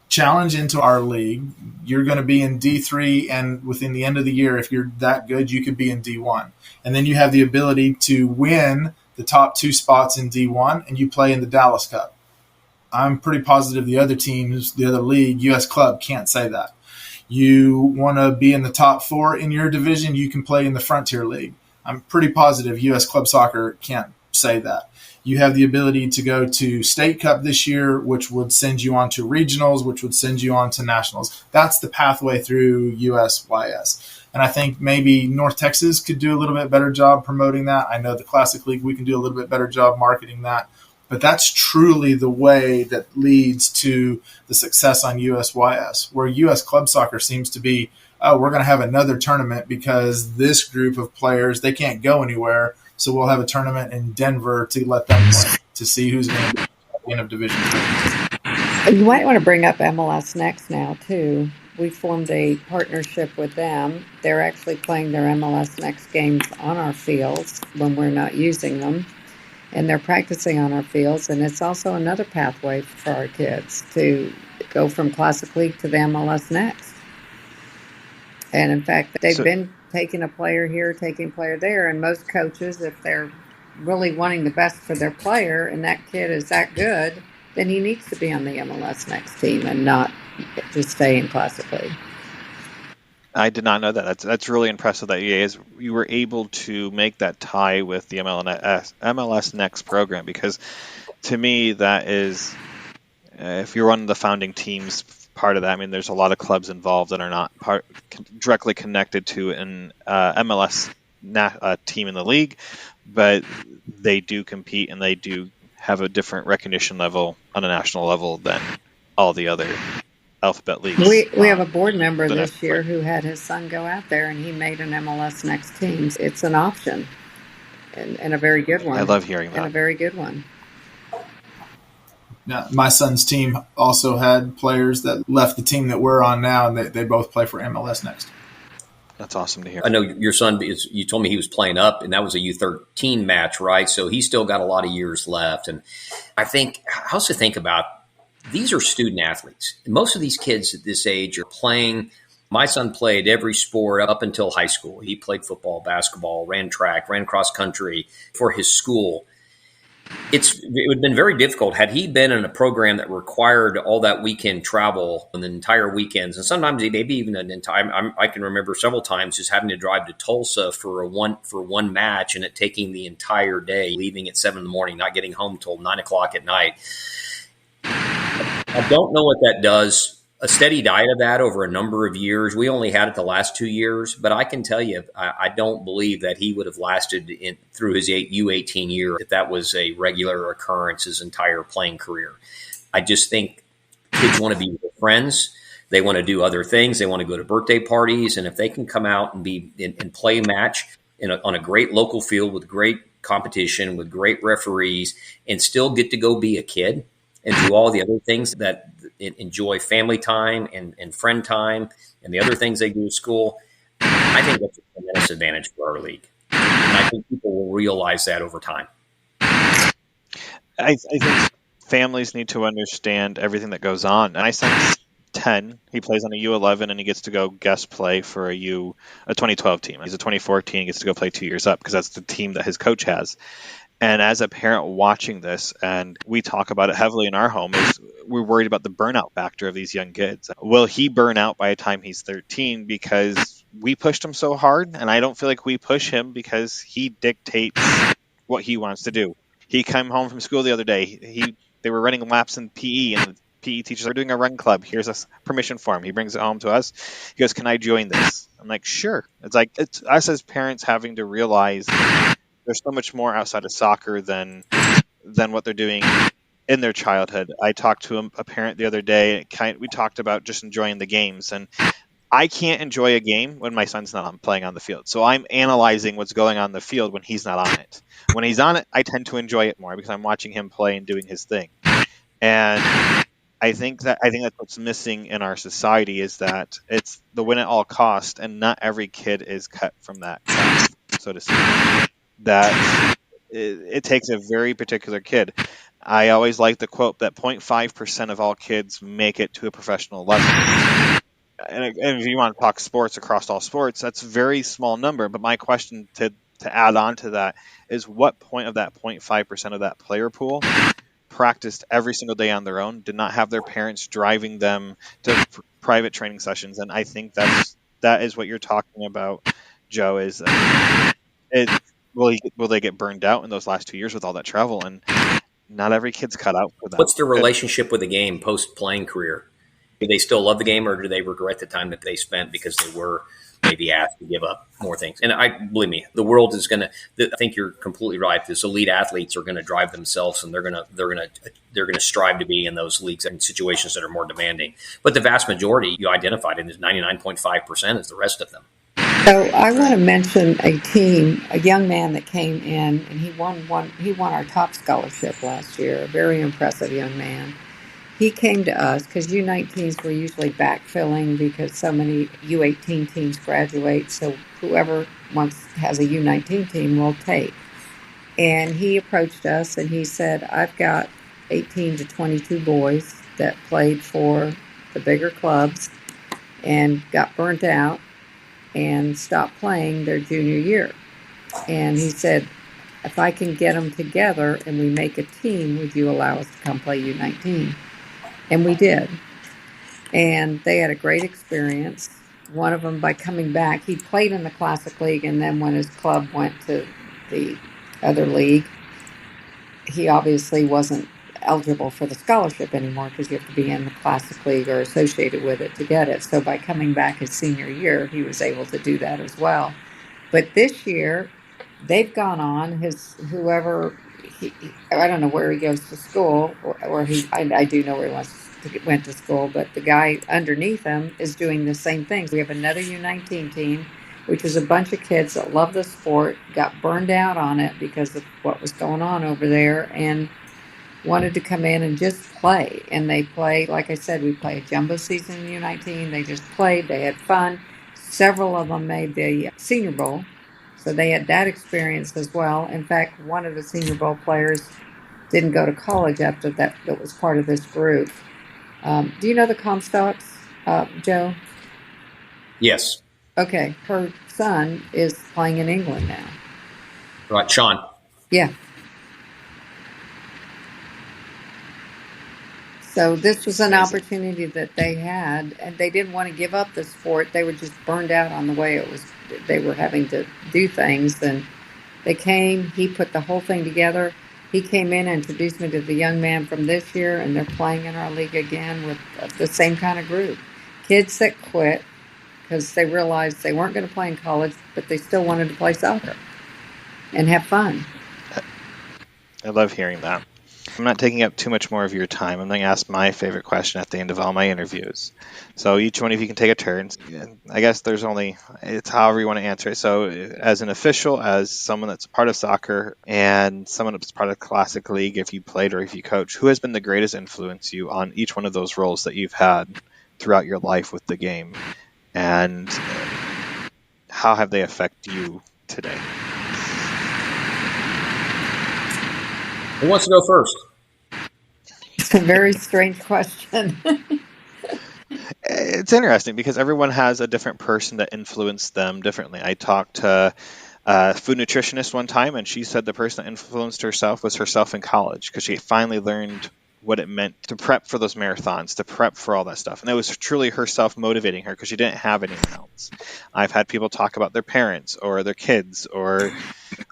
Challenge into our league. You're going to be in D3, and within the end of the year, if you're that good, you could be in D1. And then you have the ability to win the top two spots in D1, and you play in the Dallas Cup. I'm pretty positive the other teams, the other league, US Club, can't say that. You want to be in the top four in your division, you can play in the Frontier League. I'm pretty positive US Club Soccer can't say that. You have the ability to go to State Cup this year, which would send you on to regionals, which would send you on to nationals. That's the pathway through USYS. And I think maybe North Texas could do a little bit better job promoting that. I know the Classic League, we can do a little bit better job marketing that. But that's truly the way that leads to the success on USYS, where US Club Soccer seems to be, oh, we're going to have another tournament because this group of players, they can't go anywhere. So we'll have a tournament in Denver to let them play, to see who's going to be champion of Division 3. You might want to bring up MLS Next now, too. We formed a partnership with them. They're actually playing their MLS Next games on our fields when we're not using them. And they're practicing on our fields. And it's also another pathway for our kids to go from Classic League to the MLS Next. And in fact, they've been taking a player here, taking a player there. And most coaches, if they're really wanting the best for their player and that kid is that good, then he needs to be on the MLS Next team and not just stay in classically. I did not know that. That's really impressive that you were able to make that tie with the MLS Next program, because to me that is, if you're one of the founding teams, part of that. I mean, there's a lot of clubs involved that are not directly connected to an MLS team in the league, but they do compete and they do have a different recognition level on a national level than all the other alphabet leagues. We have a board member this year who had his son go out there and he made an MLS Next team. It's an option, and a very good one. I love hearing that. And a very good one. Now, my son's team also had players that left the team that we're on now, and they both play for MLS Next. That's awesome to hear. I know your son, you told me he was playing up, and that was a U13 match, right? So he's still got a lot of years left. And I also think about, these are student athletes. Most of these kids at this age are playing. My son played every sport up until high school. He played football, basketball, ran track, ran cross country for his school. It would have been very difficult had he been in a program that required all that weekend travel and the entire weekends, and sometimes maybe even an entire. I can remember several times just having to drive to Tulsa for one match, and it taking the entire day, leaving at 7 a.m, not getting home till 9 o'clock at night. I don't know what that does. A steady diet of that over a number of years. We only had it the last 2 years, but I can tell you, I don't believe that he would have lasted through his U18 year if that was a regular occurrence his entire playing career. I just think kids want to be with friends. They want to do other things. They want to go to birthday parties. And if they can come out and play a match on a great local field with great competition, with great referees, and still get to go be a kid and do all the other things that enjoy family time and friend time and the other things they do at school, I think that's a tremendous advantage for our league. And I think people will realize that over time. I think families need to understand everything that goes on. My son's 10. He plays on a U11 and he gets to go guest play for a 2012 team. He's a 2014. He gets to go play 2 years up because that's the team that his coach has. And as a parent watching this, and we talk about it heavily in our home, is we're worried about the burnout factor of these young kids. Will he burn out by the time he's 13 because we pushed him so hard? And I don't feel like we push him because he dictates what he wants to do. He came home from school the other day. They were running laps in PE, and the PE teachers are doing a run club. Here's a permission form. He brings it home to us. He goes, "Can I join this?" I'm like, "Sure." It's like it's us as parents having to realize there's so much more outside of soccer than what they're doing in their childhood. I talked to a parent the other day. We talked about just enjoying the games, and I can't enjoy a game when my son's not playing on the field. So I'm analyzing what's going on in the field when he's not on it. When he's on it, I tend to enjoy it more because I'm watching him play and doing his thing. And I think that's what's missing in our society is that it's the win at all cost, and not every kid is cut from that, so to speak. That it takes a very particular kid. I always like the quote that 0.5% of all kids make it to a professional level. And if you want to talk sports across all sports, that's a very small number. But my question to add on to that is what point of that 0.5% of that player pool practiced every single day on their own, did not have their parents driving them to private training sessions. And I think that is what you're talking about, Joe, is will they get burned out in those last 2 years with all that travel? And not every kid's cut out for that. What's their relationship with the game post-playing career? Do they still love the game, or do they regret the time that they spent because they were maybe asked to give up more things? And believe me, the world is going to. I think you're completely right. These elite athletes are going to drive themselves, and they're going to strive to be in those leagues and situations that are more demanding. But the vast majority you identified in is 99.5% is the rest of them. So I want to mention a young man that came in, and he won our top scholarship last year. A very impressive young man. He came to us because U19s were usually backfilling because so many U18 teams graduate. So whoever has a U19 team will take. And he approached us and he said, "I've got 18 to 22 boys that played for the bigger clubs and got burnt out and stopped playing their junior year." And he said, "If I can get them together and we make a team, would you allow us to come play U19?" And we did. and they had a great experience. One of them, by coming back, he played in the Classic League, and then when his club went to the other league, he obviously wasn't eligible for the scholarship anymore because you have to be in the Classic League or associated with it to get it. So by coming back his senior year, he was able to do that as well. But this year, they've gone on. I don't know where he goes to school, or I do know where went to school, but the guy underneath him is doing the same things. We have another U19 team, which is a bunch of kids that love the sport, got burned out on it because of what was going on over there, and wanted to come in and just play. And they play, like I said, we play a jumbo season in U19. They just played, they had fun. Several of them made the Senior Bowl, so they had that experience as well. In fact, one of the Senior Bowl players didn't go to college after that was part of this group. Do you know the Comstocks, Joe? Yes. Okay, her son is playing in England now. Right, Sean. Yeah. So this was an opportunity that they had, and they didn't want to give up the sport. They were just burned out on the way they were having to do things. And they came, he put the whole thing together. He came in and introduced me to the young man from this year, and they're playing in our league again with the same kind of group. Kids that quit because they realized they weren't going to play in college, but they still wanted to play soccer and have fun. I love hearing that. I'm not taking up too much more of your time. I'm going to ask my favorite question at the end of all my interviews. So each one of you can take a turn. I guess it's however you want to answer it. So as an official, as someone that's part of soccer, and someone that's part of Classic League, if you played or if you coach, who has been the greatest influence you on each one of those roles that you've had throughout your life with the game? And how have they affected you today? Who wants to go first? It's a very strange question. It's interesting because everyone has a different person that influenced them differently. I talked to a food nutritionist one time, and she said the person that influenced herself was herself in college because she finally learned what it meant to prep for those marathons, to prep for all that stuff. And it was truly herself motivating her because she didn't have anyone else. I've had people talk about their parents or their kids, or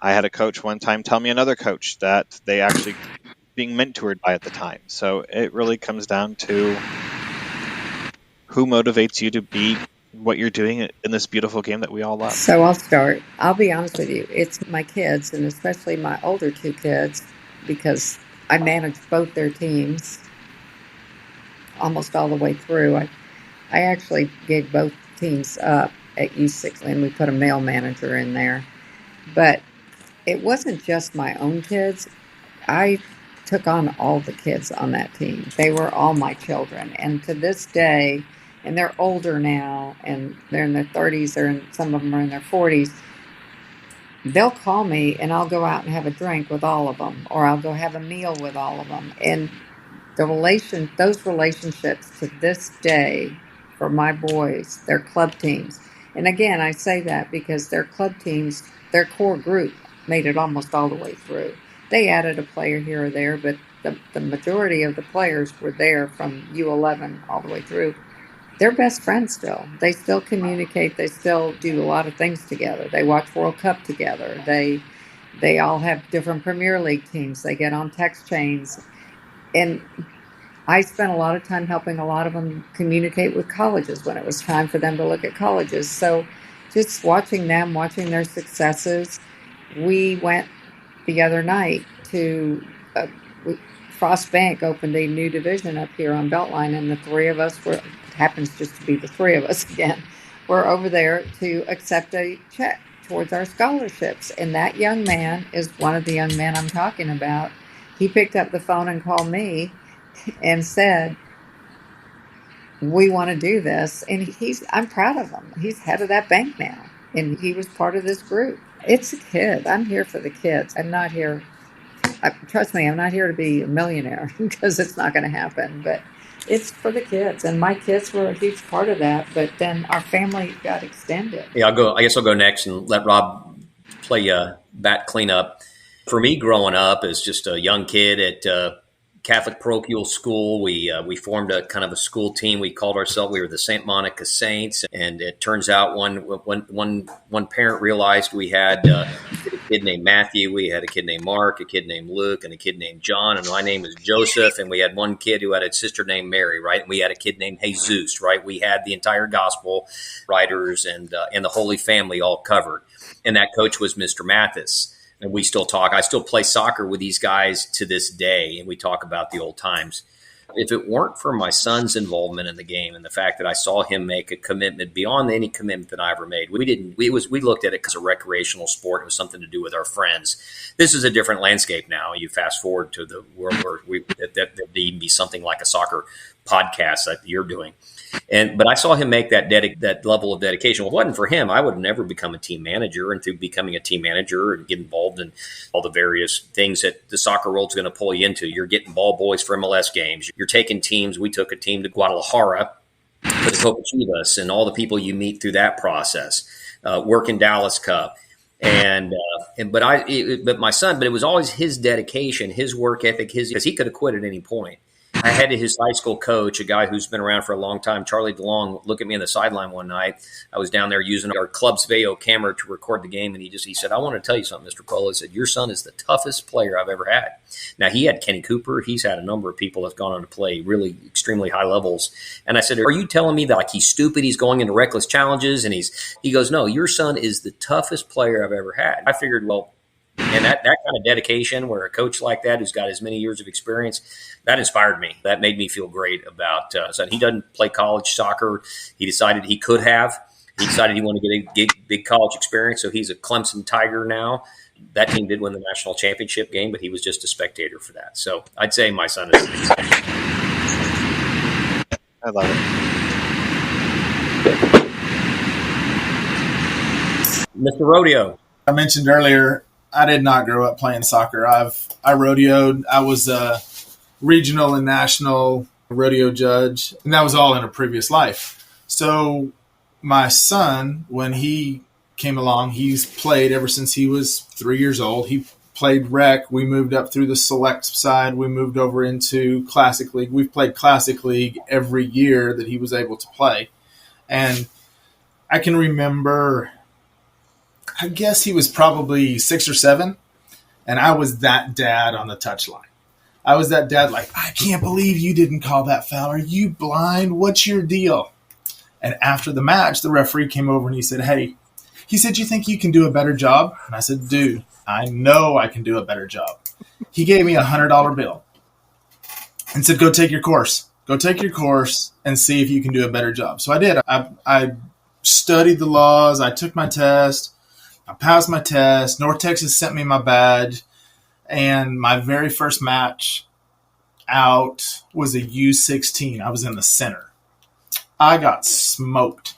I had a coach one time tell me another coach that they actually being mentored by at the time. So it really comes down to who motivates you to be what you're doing in this beautiful game that we all love. So I'll start. I'll be honest with you. It's my kids, and especially my older two kids, because I managed both their teams almost all the way through. I actually gave both teams up at U6, and we put a male manager in there. But it wasn't just my own kids. I took on all the kids on that team. They were all my children. And to this day, and they're older now, and they're in their 30s, some of them are in their 40s, they'll call me and I'll go out and have a drink with all of them, or I'll go have a meal with all of them. And those relationships to this day for my boys, their club teams. And again, I say that because their club teams, their core group made it almost all the way through. They added a player here or there, but the majority of the players were there from U11 all the way through. They're best friends still. They still communicate. They still do a lot of things together. They watch World Cup together. They all have different Premier League teams. They get on text chains. And I spent a lot of time helping a lot of them communicate with colleges when it was time for them to look at colleges. So just watching them, watching their successes. We went the other night to Frost Bank opened a new division up here on Beltline, and the three of us it happens just to be the three of us again. We're over there to accept a check towards our scholarships. And that young man is one of the young men I'm talking about. He picked up the phone and called me and said, we want to do this. And I'm proud of him. He's head of that bank now. And he was part of this group. It's a kid. I'm here for the kids. I'm not here. Trust me, I'm not here to be a millionaire because it's not going to happen. But it's for the kids. And my kids were a huge part of that. But then our family got extended. Yeah, I guess I'll go next and let Rob play bat cleanup. For me, growing up as just a young kid at Catholic parochial school. We formed a kind of a school team. We called ourselves, we were the St. Monica Saints. And it turns out one parent realized we had a kid named Matthew, we had a kid named Mark, a kid named Luke, and a kid named John. And my name is Joseph. And we had one kid who had a sister named Mary, right? And we had a kid named Jesus, right? We had the entire gospel writers and the Holy Family all covered. And that coach was Mr. Mathis. And we still talk. I still play soccer with these guys to this day, and we talk about the old times. If it weren't for my son's involvement in the game and the fact that I saw him make a commitment beyond any commitment that I ever made, we looked at it as a recreational sport. It was something to do with our friends. This is a different landscape now. You fast forward to the world where there'd even be something like a soccer podcast that you're doing. But I saw him make that level of dedication. Well, if it wasn't for him, I would have never become a team manager. And through becoming a team manager and get involved in all the various things that the soccer world's going to pull you into, you're getting ball boys for MLS games. You're taking teams. We took a team to Guadalajara for the Copa Chivas and all the people you meet through that process. Work in Dallas Cup. But my son, but it was always his dedication, his work ethic, because he could have quit at any point. I had his high school coach, a guy who's been around for a long time, Charlie DeLong, look at me on the sideline one night. I was down there using our Club's Veo camera to record the game, and he said, "I want to tell you something, Mr. Polo." He said, "Your son is the toughest player I've ever had." Now, he had Kenny Cooper. He's had a number of people that's gone on to play really extremely high levels. And I said, "Are you telling me that like he's stupid, he's going into reckless challenges?" And he goes, "No, your son is the toughest player I've ever had." I figured, well, and that kind of dedication where a coach like that who's got as many years of experience, that inspired me. That made me feel great about son. He doesn't play college soccer. He decided he could have. He decided he wanted to get a big college experience, so he's a Clemson Tiger now. That team did win the national championship game, but he was just a spectator for that. So I'd say my son is. I love it. Mr. Rodeo. I mentioned earlier, I did not grow up playing soccer. I rodeoed. I was a regional and national rodeo judge, and that was all in a previous life. So my son, when he came along, he's played ever since he was 3 years old. He played rec. We moved up through the select side. We moved over into Classic League. We've played Classic League every year that he was able to play. And I can remember, I guess he was probably 6 or 7, and I was that dad on the touchline. I was that dad like, "I can't believe you didn't call that foul. Are you blind? What's your deal?" And after the match, the referee came over and he said, "Hey," he said, "you think you can do a better job?" And I said, "Dude, I know I can do a better job." He gave me a $100 bill and said, "Go take your course. Go take your course and see if you can do a better job." So I did. I studied the laws. I took my test. I passed my test. North Texas sent me my badge. And my very first match out was a U16. I was in the center. I got smoked.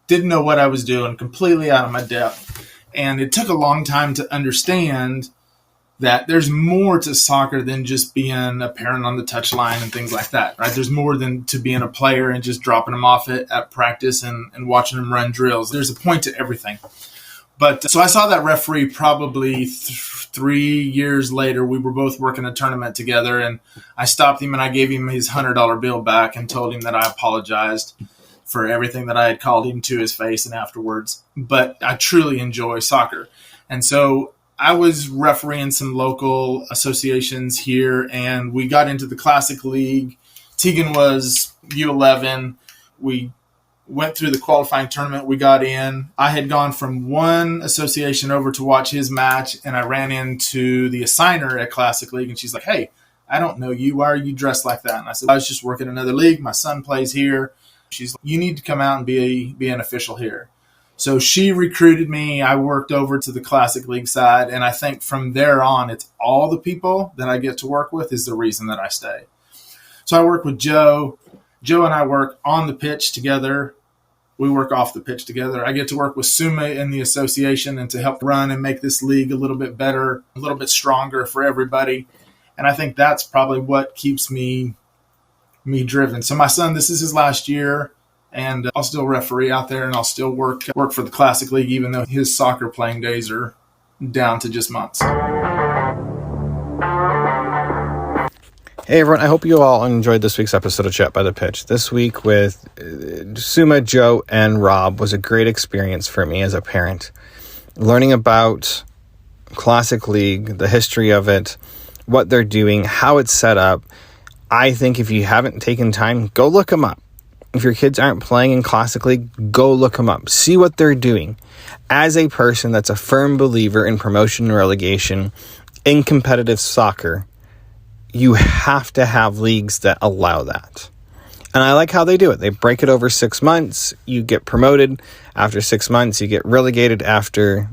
Didn't know what I was doing, completely out of my depth. And it took a long time to understand that there's more to soccer than just being a parent on the touchline and things like that, right? There's more than to being a player and just dropping them off at practice and watching them run drills. There's a point to everything. But so I saw that referee probably 3 years later. We were both working a tournament together, and I stopped him and I gave him his $100 bill back and told him that I apologized for everything that I had called him to his face and afterwards. But I truly enjoy soccer. And so I was refereeing some local associations here, and we got into the Classic League. Tegan was U11. We went through the qualifying tournament. We got in. I had gone from one association over to watch his match, and I ran into the assigner at Classic League, and she's like, "Hey, I don't know you. Why are you dressed like that?" And I said, "I was just working another league. My son plays here." She's like, "You need to come out and be an official here." So she recruited me. I worked over to the Classic League side, and I think from there on, it's all the people that I get to work with is the reason that I stay. So I work with Joe. Joe and I work on the pitch together. We work off the pitch together. I get to work with Suma in the association and to help run and make this league a little bit better, a little bit stronger for everybody. And I think that's probably what keeps me driven. So my son, this is his last year, and I'll still referee out there, and I'll still work for the Classic League, even though his soccer playing days are down to just months. Hey everyone, I hope you all enjoyed this week's episode of Chat by the Pitch. This week with Suma, Joe, and Rob was a great experience for me as a parent. Learning about Classic League, the history of it, what they're doing, how it's set up. I think if you haven't taken time, go look them up. If your kids aren't playing in Classic League, go look them up. See what they're doing. As a person that's a firm believer in promotion and relegation in competitive soccer, you have to have leagues that allow that. And I like how they do it. They break it over 6 months. You get promoted after 6 months. You get relegated after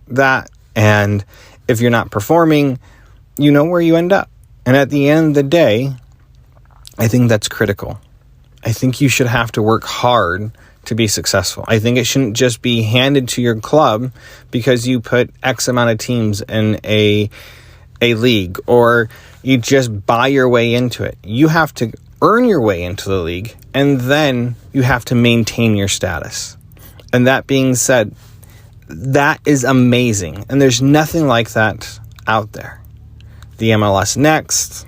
that. And if you're not performing, you know where you end up. And at the end of the day, I think that's critical. I think you should have to work hard to be successful. I think it shouldn't just be handed to your club because you put X amount of teams in a league, or you just buy your way into it. You have to earn your way into the league, and then you have to maintain your status. And that being said, that is amazing. And there's nothing like that out there. The MLS Next,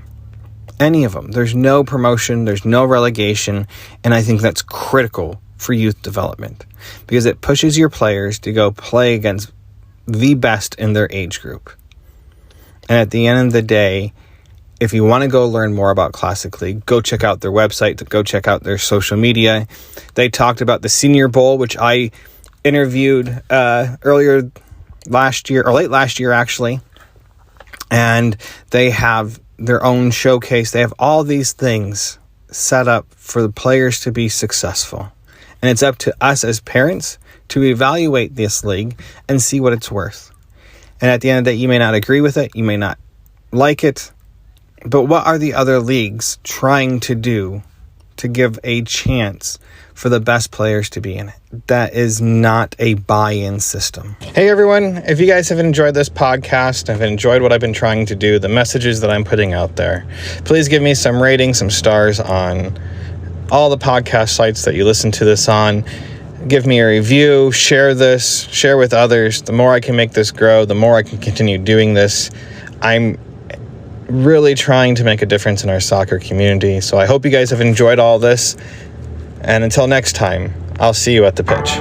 any of them. There's no promotion, there's no relegation, and I think that's critical for youth development because it pushes your players to go play against the best in their age group. And at the end of the day, if you want to go learn more about Classic League, go check out their website, go check out their social media. They talked about the Senior Bowl, which I interviewed earlier last year, or late last year actually. And they have their own showcase. They have all these things set up for the players to be successful. And it's up to us as parents to evaluate this league and see what it's worth. And at the end of the day, you may not agree with it, you may not like it, but what are the other leagues trying to do to give a chance for the best players to be in it? That is not a buy-in system. Hey everyone, if you guys have enjoyed this podcast, have enjoyed what I've been trying to do, the messages that I'm putting out there, please give me some ratings, some stars on all the podcast sites that you listen to this on. Give me a review, share this, share with others. The more I can make this grow, the more I can continue doing this. I'm really trying to make a difference in our soccer community. So I hope you guys have enjoyed all this. And until next time, I'll see you at the pitch.